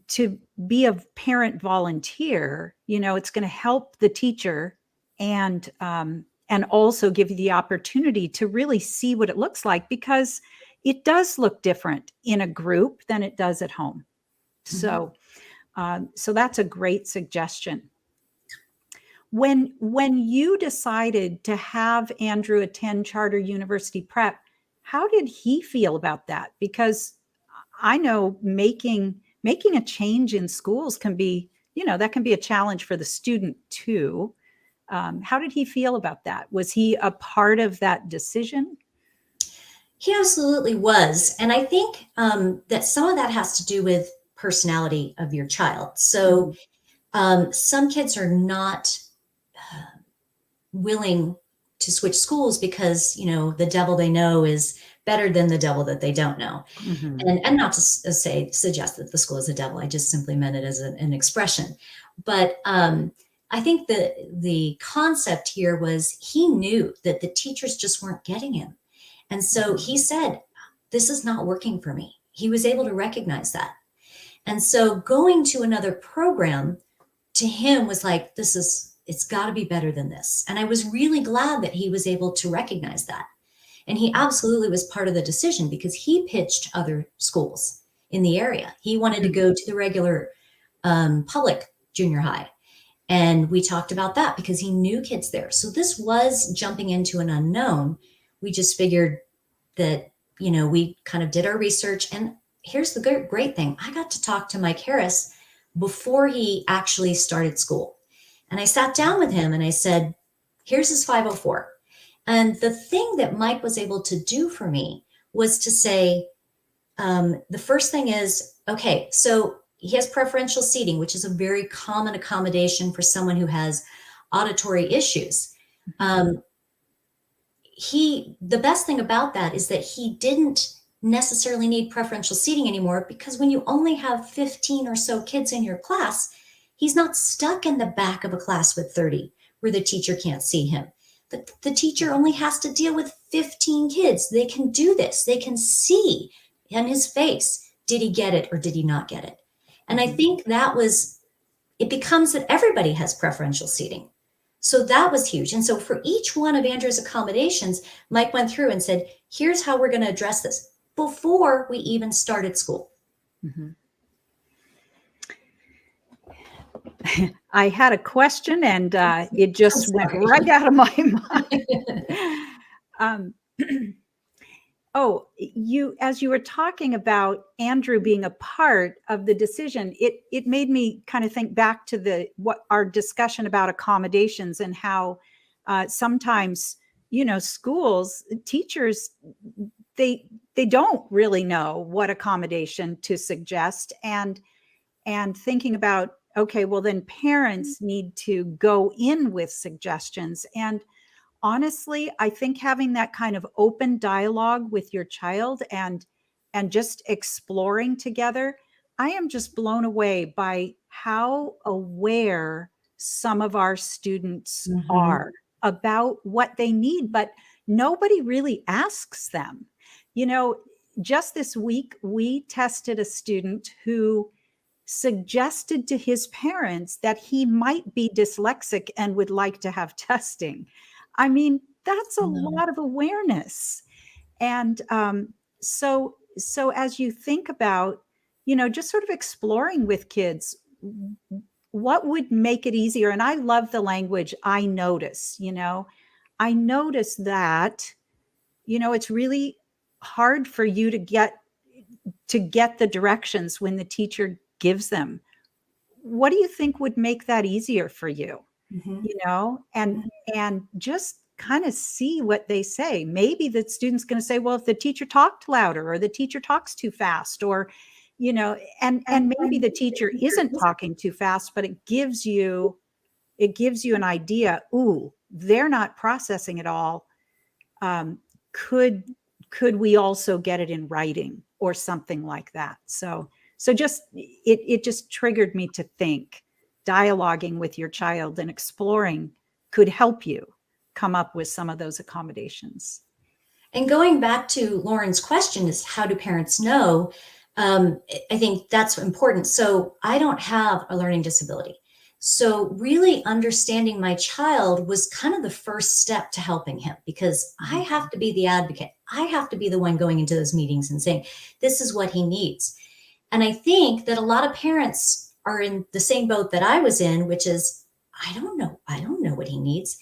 to be a parent volunteer, it's going to help the teacher and also give you the opportunity to really see what it looks like, because it does look different in a group than it does at home. Mm-hmm. So that's a great suggestion. When you decided to have Andrew attend Charter University Prep, how did he feel about that? Because I know making a change in schools can be, that can be a challenge for the student too. How did he feel about that? Was he a part of that decision? He absolutely was. And I think that some of that has to do with personality of your child. So some kids are not willing to switch schools because, the devil they know is better than the devil that they don't know. Mhm. And not to suggest that the school is a devil. I just simply meant it as an expression. But I think the concept here was he knew that the teachers just weren't getting him. And so he said, this is not working for me. He was able to recognize that. And so going to another program to him was like, it's got to be better than this. And I was really glad that he was able to recognize that. And he absolutely was part of the decision because he pitched other schools in the area. He wanted to go to the regular public junior high. And we talked about that because he knew kids there. So this was jumping into an unknown. We just figured that, we kind of did our research. And here's the great thing. I got to talk to Mike Harris before he actually started school. And I sat down with him and I said, here's his 504. And the thing that Mike was able to do for me was to say, the first thing is, okay, so he has preferential seating, which is a very common accommodation for someone who has auditory issues. The best thing about that is that he didn't necessarily need preferential seating anymore, because when you only have 15 or so kids in your class, he's not stuck in the back of a class with 30 where the teacher can't see him. The teacher only has to deal with 15 kids. They can do this. They can see in his face, did he get it or did he not get it? And I think it becomes that everybody has preferential seating. So that was huge. And so for each one of Andrew's accommodations, Mike went through and said, here's how we're going to address this before we even started school. Mm-hmm. I had a question and it just went right out of my mind. As you were talking about Andrew being a part of the decision, it made me kind of think back to our discussion about accommodations and how sometimes, schools, teachers, they don't really know what accommodation to suggest, and thinking about, okay, well then parents need to go in with suggestions. And honestly, I think having that kind of open dialogue with your child and just exploring together, I am just blown away by how aware some of our students are about what they need, but nobody really asks them. Just this week, we tested a student who suggested to his parents that he might be dyslexic and would like to have testing. I mean, that's a lot of awareness. And so as you think about, just sort of exploring with kids, what would make it easier? And I love the language, I notice, I notice that, it's really hard for you to get the directions when the teacher gives them. What do you think would make that easier for you? And just kind of see what they say. Maybe the student's going to say, well, if the teacher talked louder or the teacher talks too fast, or, and maybe the teacher isn't talking too fast, but it gives you an idea. Ooh, they're not processing it all. Could we also get it in writing or something like that? So just, it just triggered me to think dialoguing with your child and exploring could help you come up with some of those accommodations. And going back to Lauren's question is, how do parents know? I think that's important. So I don't have a learning disability. So really understanding my child was kind of the first step to helping him, because I have to be the advocate. I have to be the one going into those meetings and saying, this is what he needs. And I think that a lot of parents are in the same boat that I was in, which is, I don't know what he needs.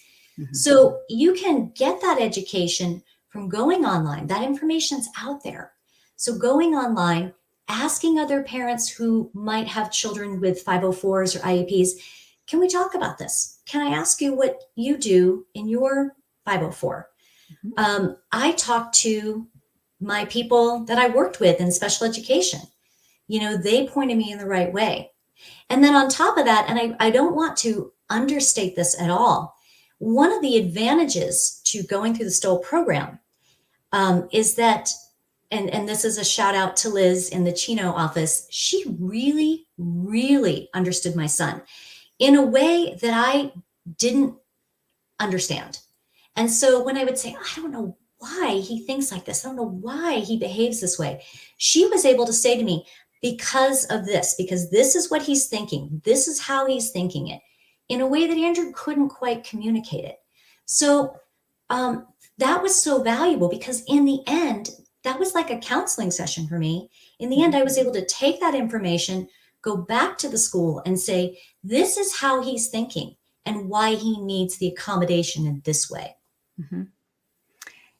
So you can get that education from going online. That information's out there. So going online, asking other parents who might have children with 504s or IEPs, can we talk about this? Can I ask you what you do in your 504? I talked to my people that I worked with in special education. They pointed me in the right way. And then on top of that, and I don't want to understate this at all, one of the advantages to going through the Stowell program, is that, and this is a shout out to Liz in the Chino office, she really, really understood my son in a way that I didn't understand. And so when I would say, I don't know why he thinks like this, I don't know why he behaves this way, she was able to say to me, because this is what he's thinking, this is how he's thinking it, in a way that Andrew couldn't quite communicate it. So that was so valuable, because in the end, that was like a counseling session for me. In the end, I was able to take that information, go back to the school and say, this is how he's thinking and why he needs the accommodation in this way. Mm-hmm.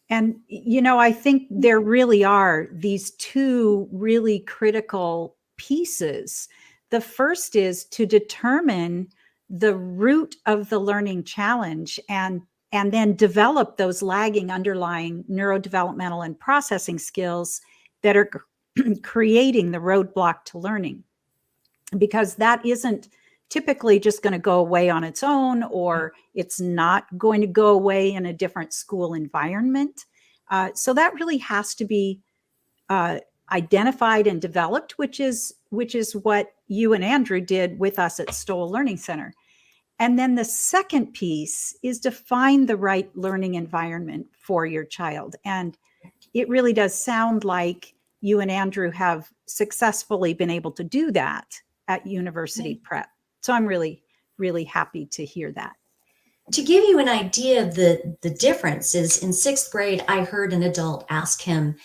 And, I think there really are these two really critical pieces. The first is to determine the root of the learning challenge and then develop those lagging underlying neurodevelopmental and processing skills that are creating the roadblock to learning. Because that isn't typically just going to go away on its own, or it's not going to go away in a different school environment. So that really has to be identified and developed, which is what you and Andrew did with us at Stowell Learning Center. And then the second piece is to find the right learning environment for your child. And it really does sound like you and Andrew have successfully been able to do that at University Prep. So I'm really, really happy to hear that. To give you an idea of the difference is, in 6th grade, I heard an adult ask him,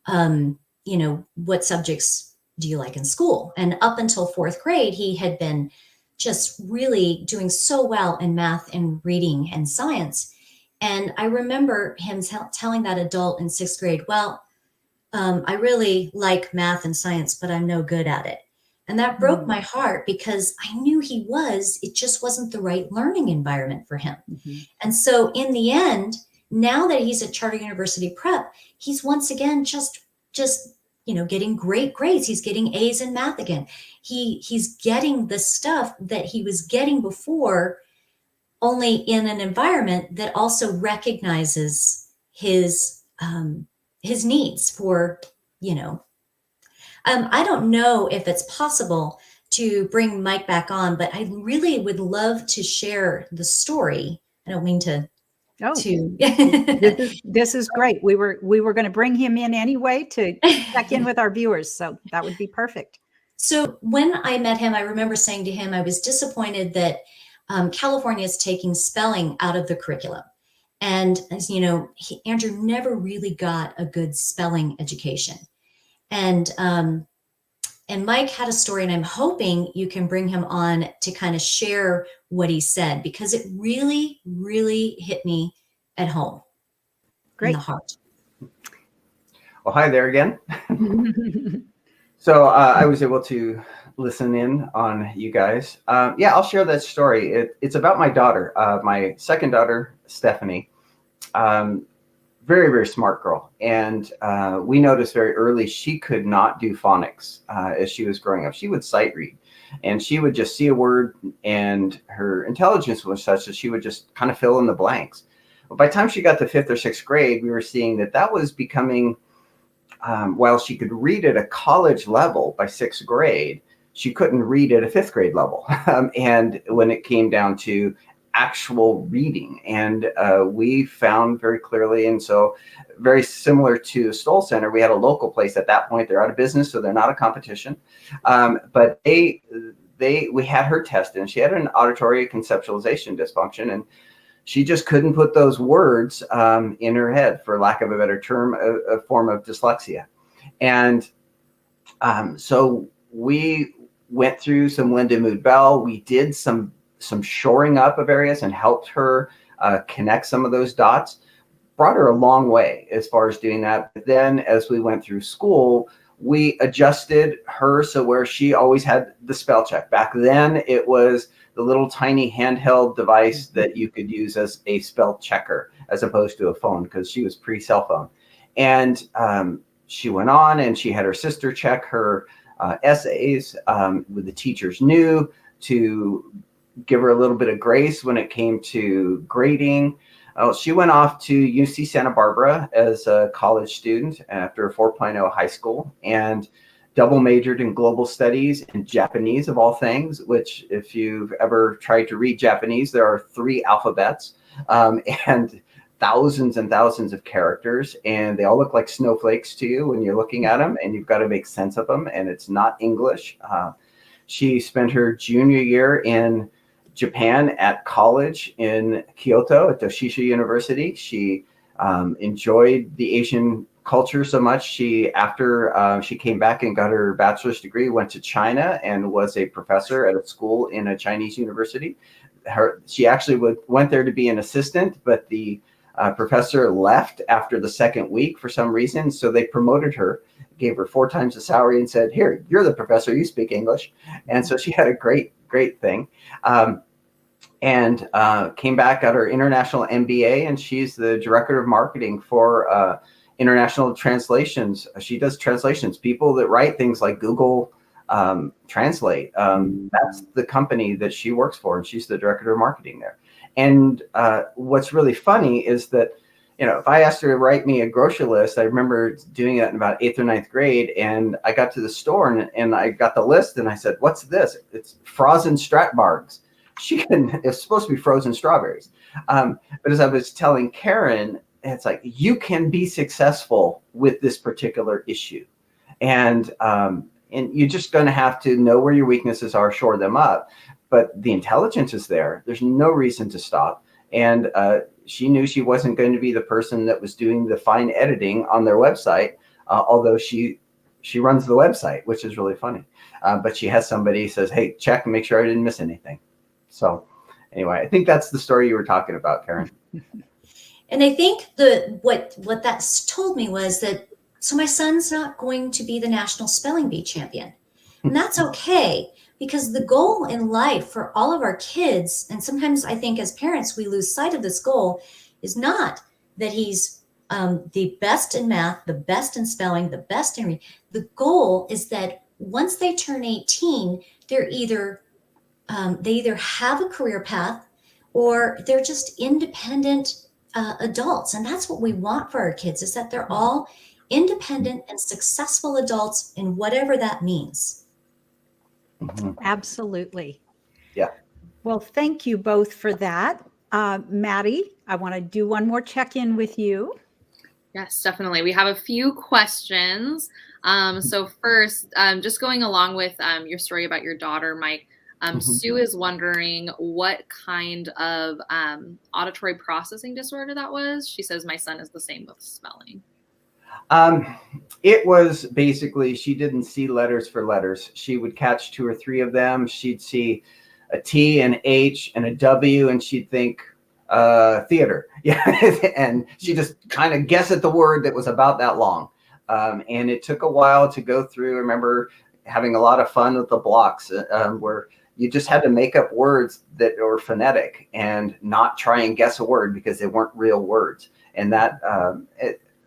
what subjects do you like in school? And up until 4th grade, he had been just really doing so well in math and reading and science. And I remember him telling that adult in 6th grade, well, I really like math and science, but I'm no good at it. And that broke my heart, because I knew it just wasn't the right learning environment for him. Mm-hmm. And so in the end, now that he's at Charter University Prep, he's once again just getting great grades. He's getting A's in math again. He's getting the stuff that he was getting before, only in an environment that also recognizes his needs for, I don't know if it's possible to bring Mike back on, but I really would love to share the story. I don't mean to. This is great. We were going to bring him in anyway to check in with our viewers, so that would be perfect. So when I met him, I remember saying to him, I was disappointed that California is taking spelling out of the curriculum. And as you know, Andrew never really got a good spelling education. And Mike had a story, and I'm hoping you can bring him on to kind of share what he said, because it really, really hit me at home. Great. In the heart. Well, hi there again. So I was able to listen in on you guys. I'll share that story. It's about my daughter, my second daughter, Stephanie. Very, very smart girl. And we noticed very early she could not do phonics as she was growing up. She would sight read, and she would just see a word, and her intelligence was such that she would just kind of fill in the blanks. But by the time she got to 5th or 6th grade, we were seeing that was becoming, while she could read at a college level by 6th grade, she couldn't read at a 5th grade level. And when it came down to actual reading, and we found very clearly, and so very similar to Stowell Center, we had a local place at that point. They're out of business, so they're not a competition, but we had her tested, and she had an auditory conceptualization dysfunction, and she just couldn't put those words in her head, for lack of a better term, a form of dyslexia. And so we went through some Linda Mood Bell. We did some shoring up of areas and helped her connect some of those dots. Brought her a long way as far as doing that. But then as we went through school, we adjusted her so where she always had the spell check. Back then, it was the little tiny handheld device that you could use as a spell checker as opposed to a phone, because she was pre-cell phone. And she went on and she had her sister check her essays. The teachers knew to give her a little bit of grace when it came to grading. Oh, she went off to UC Santa Barbara as a college student after a 4.0 high school, and double majored in global studies and Japanese of all things, which if you've ever tried to read Japanese, there are 3 alphabets and thousands and thousands of characters, and they all look like snowflakes to you when you're looking at them, and you've got to make sense of them, and it's not English. She spent her junior year in Japan at college in Kyoto at Toshisha University. She enjoyed the Asian culture so much. After she came back and got her bachelor's degree, went to China and was a professor at a school in a Chinese university. She actually went there to be an assistant, but the professor left after the second week for some reason. So they promoted her, gave her 4 times the salary, and said, "Here, you're the professor. You speak English." And so she had a great thing. And came back, got her international MBA, and she's the director of marketing for international translations. She does translations. People that write things like Google Translate. That's the company that she works for, and she's the director of marketing there. And what's really funny is that, if I asked her to write me a grocery list, I remember doing it in about 8th or 9th grade, and I got to the store and I got the list, and I said, "What's this?" "It's frozen Stratbargs." It's supposed to be frozen strawberries. But as I was telling Karen, it's like, you can be successful with this particular issue. And you're just going to have to know where your weaknesses are, shore them up. But the intelligence is there. There's no reason to stop. And she knew she wasn't going to be the person that was doing the fine editing on their website, although she runs the website, which is really funny. But she has somebody says, "Hey, check and make sure I didn't miss anything." So anyway, I think that's the story you were talking about, Karen. And I think what that's told me was that, so my son's not going to be the national spelling bee champion. And that's okay, because the goal in life for all of our kids, and sometimes I think as parents, we lose sight of this goal, is not that he's the best in math, the best in spelling, the best in reading. The goal is that once they turn 18, they either have a career path or they're just independent adults. And that's what we want for our kids, is that they're all independent and successful adults in whatever that means. Mm-hmm. Absolutely. Yeah. Well, thank you both for that. Maddie, I want to do one more check-in with you. Yes, definitely. We have a few questions. So first, just going along with your story about your daughter, Mike, Sue is wondering what kind of auditory processing disorder that was. She says, "My son is the same with spelling." It was basically, she didn't see letters for letters. She would catch 2 or 3 of them. She'd see a T, an H, and a W, and she'd think theater. Yeah. And she just kind of guess at the word that was about that long. And it took a while to go through. I remember having a lot of fun with the blocks where you just had to make up words that were phonetic and not try and guess a word because they weren't real words. And that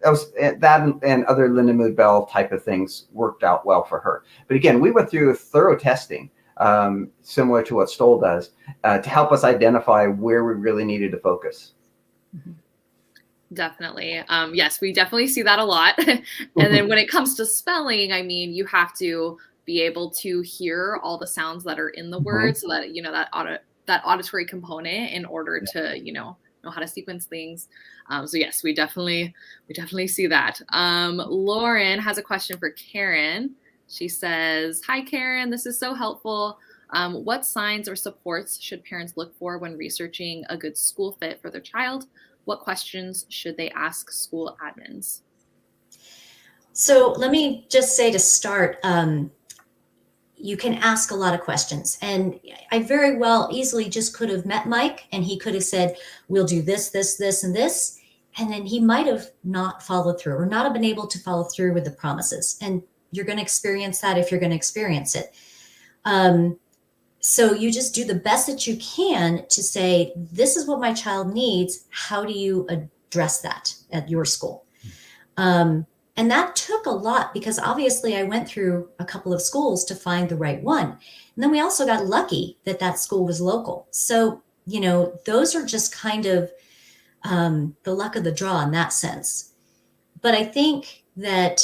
and other Lindenwood Bell type of things worked out well for her. But again, we went through thorough testing, similar to what Stowell does, to help us identify where we really needed to focus. Definitely. Yes, we definitely see that a lot. And then when it comes to spelling, I mean, you have to be able to hear all the sounds that are in the word, so that, that auditory component in order to, know how to sequence things. So yes, we definitely see that. Lauren has a question for Karen. She says, "Hi, Karen, this is so helpful. What signs or supports should parents look for when researching a good school fit for their child? What questions should they ask school admins?" So let me just say to start, you can ask a lot of questions. And I very well easily just could have met Mike and he could have said, "We'll do this, this, this, and this." And then he might have not followed through or not have been able to follow through with the promises. And you're going to experience that if you're going to experience it. So you just do the best that you can to say, "This is what my child needs. How do you address that at your school?" And that took a lot, because obviously I went through a couple of schools to find the right one. And then we also got lucky that that school was local. So, those are just kind of the luck of the draw in that sense. But I think that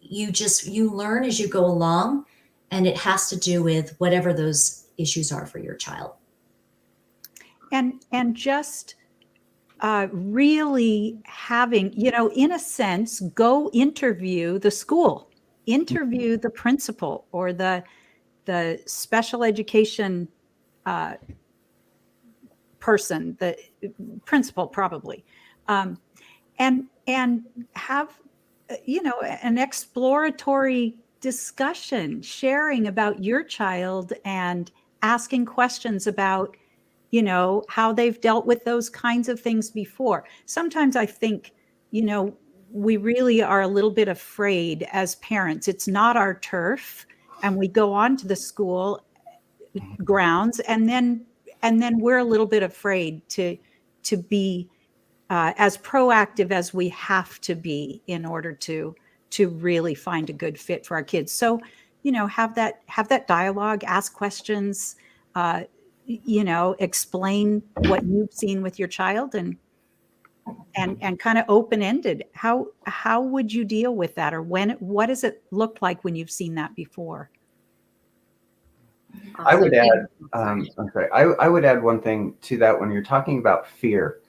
you learn as you go along, and it has to do with whatever those issues are for your child. And just really having, in a sense, go interview the school, interview the principal or the special education person, the principal probably, and have an exploratory discussion, sharing about your child and asking questions about how they've dealt with those kinds of things before. Sometimes I think we really are a little bit afraid as parents. It's not our turf, and we go on to the school grounds, and then we're a little bit afraid to be as proactive as we have to be in order to really find a good fit for our kids. So have that dialogue, ask questions, explain what you've seen with your child, and kind of open-ended. How would you deal with that, or what does it look like when you've seen that before? I would add, I'm sorry, I would add one thing to that. When you're talking about fear,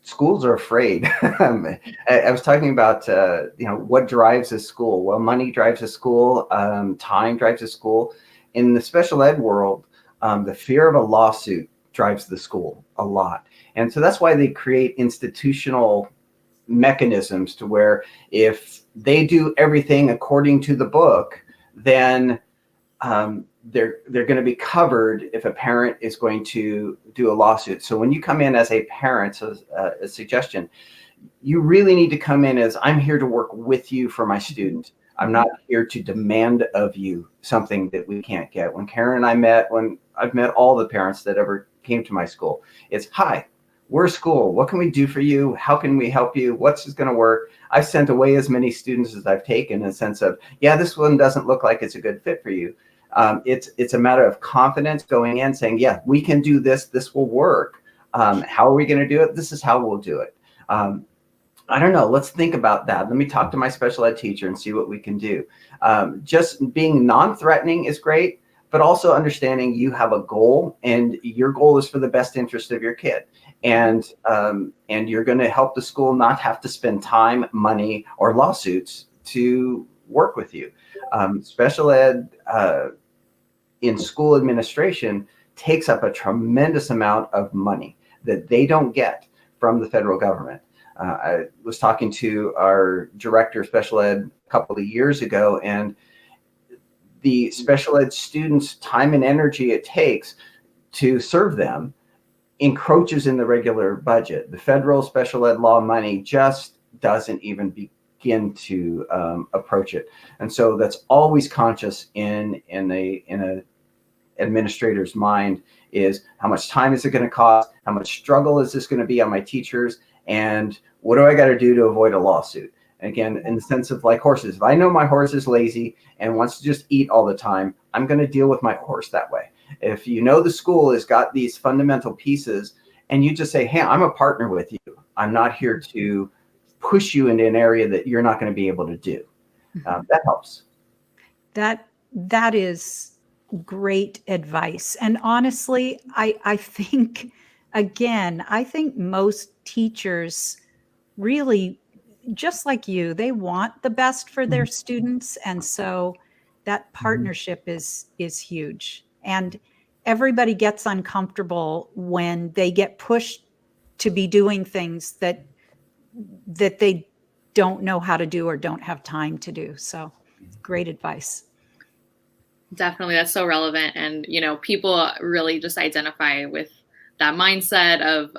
schools are afraid. I was talking about, what drives a school? Well, money drives a school, time drives a school. In the special ed world, the fear of a lawsuit drives the school a lot. And so that's why they create institutional mechanisms to where if they do everything according to the book, then they're going to be covered if a parent is going to do a lawsuit. So when you come in as a parent, so a suggestion, you really need to come in as, I'm here to work with you for my student. I'm not here to demand of you something that we can't get. When Karen and I've met all the parents that ever came to my school, it's, hi, we're a school. What can we do for you? How can we help you? What's going to work? I've sent away as many students as I've taken in a sense of, yeah, this one doesn't look like it's a good fit for you. It's a matter of confidence going in saying, yeah, we can do this. This will work. How are we going to do it? This is how we'll do it. I don't know. Let's think about that. Let me talk to my special ed teacher and see what we can do. Just being non-threatening is great, but also understanding you have a goal, and your goal is for the best interest of your kid. And you're going to help the school not have to spend time, money, or lawsuits to work with you. Special ed in school administration takes up a tremendous amount of money that they don't get from the federal government. I was talking to our director of special ed a couple of years ago, and the special ed students' time and energy it takes to serve them encroaches in the regular budget. The federal special ed law money just doesn't even begin to approach it. And so that's always conscious in a administrator's mind, is how much time is it going to cost? How much struggle is this going to be on my teachers? And what do I got to do to avoid a lawsuit? Again, in the sense of like horses, if I know my horse is lazy and wants to just eat all the time, I'm going to deal with my horse that way. If you know the school has got these fundamental pieces and you just say, hey, I'm a partner with you. I'm not here to push you into an area that you're not going to be able to do. That helps. That is great advice. And honestly, I think, again, I think most teachers really, just like you, they want the best for their students. And so that partnership is huge. And everybody gets uncomfortable when they get pushed to be doing things that they don't know how to do or don't have time to do. So great advice. Definitely. That's so relevant. And, people really just identify with that mindset of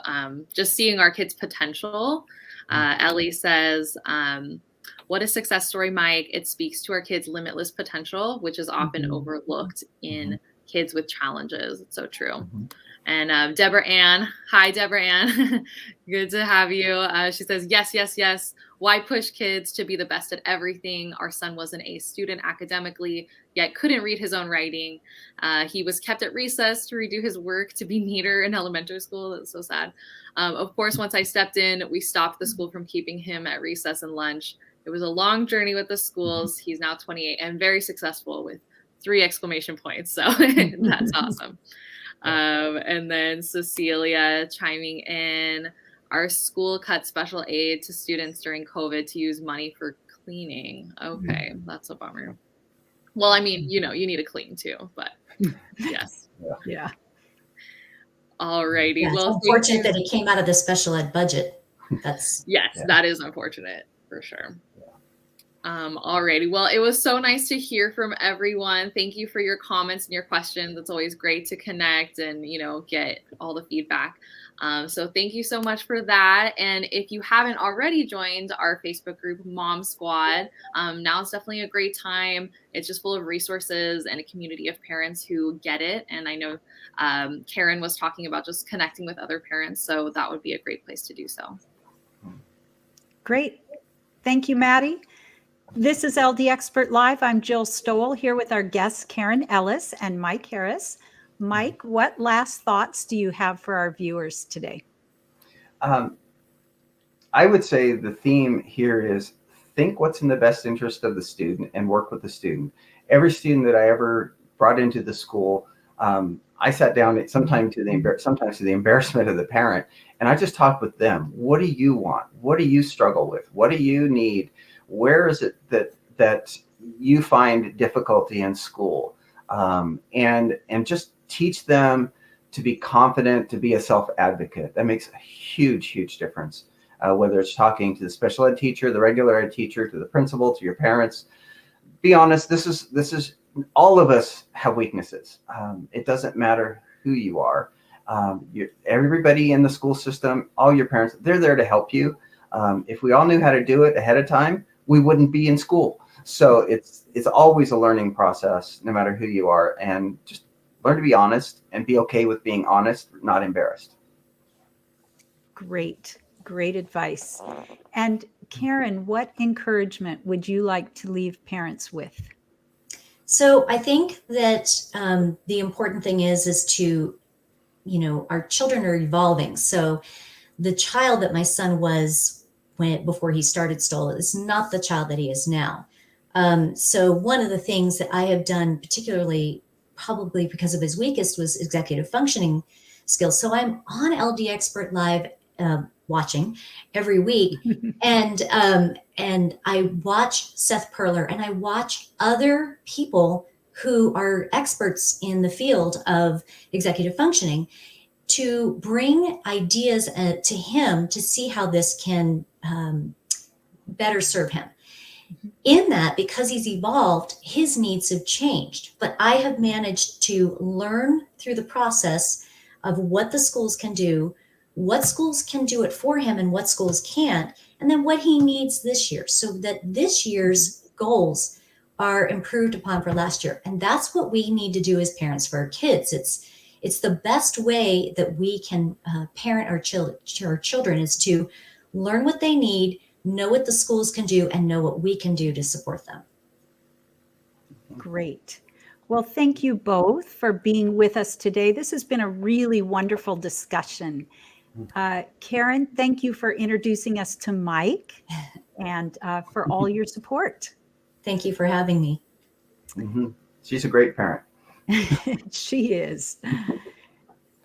just seeing our kids' potential. Ellis says, what a success story, Mike. It speaks to our kids' limitless potential, which is often overlooked in kids with challenges. It's so true. And Deborah Ann, hi, Deborah Ann. Good to have you. She says, yes, yes, yes. Why push kids to be the best at everything? Our son was an A student academically, yet couldn't read his own writing. He was kept at recess to redo his work to be neater in elementary school. That's so sad. Of course, once I stepped in, we stopped the school from keeping him at recess and lunch. It was a long journey with the schools. He's now 28 and very successful with 3 exclamation points. So that's awesome. And then Cecilia chiming in, our school cut special aid to students during COVID to use money for cleaning. Okay, that's a bummer. Well, I mean, you need to clean too, but yes. Yeah. Alrighty. Yeah, Well, it's unfortunate that it came out of the special ed budget. That's yes, that is unfortunate for sure. Alrighty. Well, it was so nice to hear from everyone. Thank you for your comments and your questions. It's always great to connect and, get all the feedback. So thank you so much for that. And if you haven't already joined our Facebook group, Mom Squad, now is definitely a great time. It's just full of resources and a community of parents who get it. And I know Karen was talking about just connecting with other parents. So that would be a great place to do so. Great. Thank you, Maddie. This is LD Expert Live. I'm Jill Stowell here with our guests, Karen Ellis and Mike Harris. Mike, what last thoughts do you have for our viewers today? I would say the theme here is think what's in the best interest of the student and work with the student. Every student that I ever brought into the school, I sat down sometimes to the embarrassment of the parent, and I just talked with them. What do you want? What do you struggle with? What do you need? Where is it that you find difficulty in school? And just teach them to be confident, to be a self-advocate. That makes a huge, huge difference. Whether it's talking to the special ed teacher, the regular ed teacher, to the principal, to your parents. Be honest, this is all of us have weaknesses. It doesn't matter who you are. Everybody in the school system, all your parents, they're there to help you. If we all knew how to do it ahead of time, we wouldn't be in school. So it's always a learning process, no matter who you are, and just learn to be honest and be okay with being honest, not embarrassed. Great advice. And Karen, what encouragement would you like to leave parents with? So I think that the important thing is to, our children are evolving. So the child that my son was before he started Stowell is not the child that he is now. So one of the things that I have done, particularly probably because of his weakest, was executive functioning skills. So I'm on LD Expert Live watching every week, and I watch Seth Perler, and I watch other people who are experts in the field of executive functioning to bring ideas to him to see how this can better serve him. In that, because he's evolved, his needs have changed. But I have managed to learn through the process of what the schools can do, what schools can do it for him and what schools can't, and then what he needs this year, so that this year's goals are improved upon for last year. And that's what we need to do as parents for our kids. It's the best way that we can parent our children is to learn what they need, know what the schools can do, and know what we can do to support them. Great. Well, thank you both for being with us today. This has been a really wonderful discussion. Karen, thank you for introducing us to Mike and for all your support. Thank you for having me. Mm-hmm. She's a great parent. She is.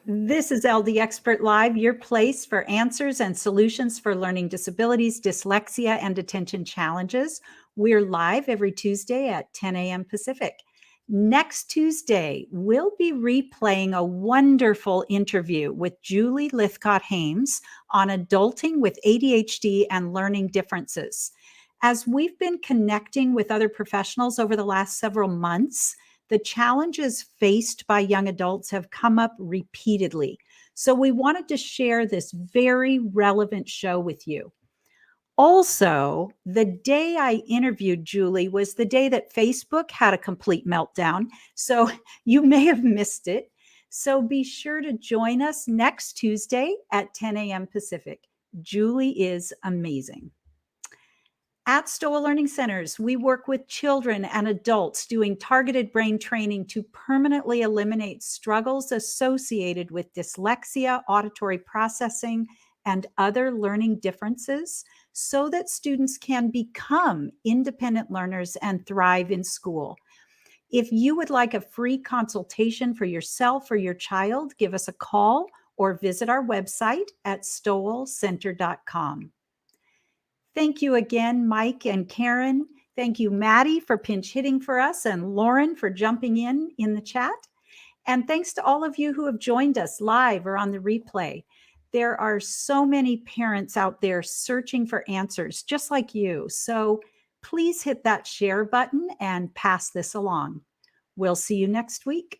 This is LD Expert Live, your place for answers and solutions for learning disabilities, dyslexia, and attention challenges. We're live every Tuesday at 10 a.m. Pacific. Next Tuesday, we'll be replaying a wonderful interview with Julie Lithcott-Hames on adulting with ADHD and learning differences. As we've been connecting with other professionals over the last several months, the challenges faced by young adults have come up repeatedly. So we wanted to share this very relevant show with you. Also, the day I interviewed Julie was the day that Facebook had a complete meltdown. So you may have missed it. So be sure to join us next Tuesday at 10 a.m. Pacific. Julie is amazing. At Stowell Learning Centers, we work with children and adults doing targeted brain training to permanently eliminate struggles associated with dyslexia, auditory processing, and other learning differences so that students can become independent learners and thrive in school. If you would like a free consultation for yourself or your child, give us a call or visit our website at stowellcenter.com. Thank you again, Mike and Karen. Thank you, Maddie, for pinch hitting for us, and Lauren for jumping in the chat. And thanks to all of you who have joined us live or on the replay. There are so many parents out there searching for answers, just like you. So please hit that share button and pass this along. We'll see you next week.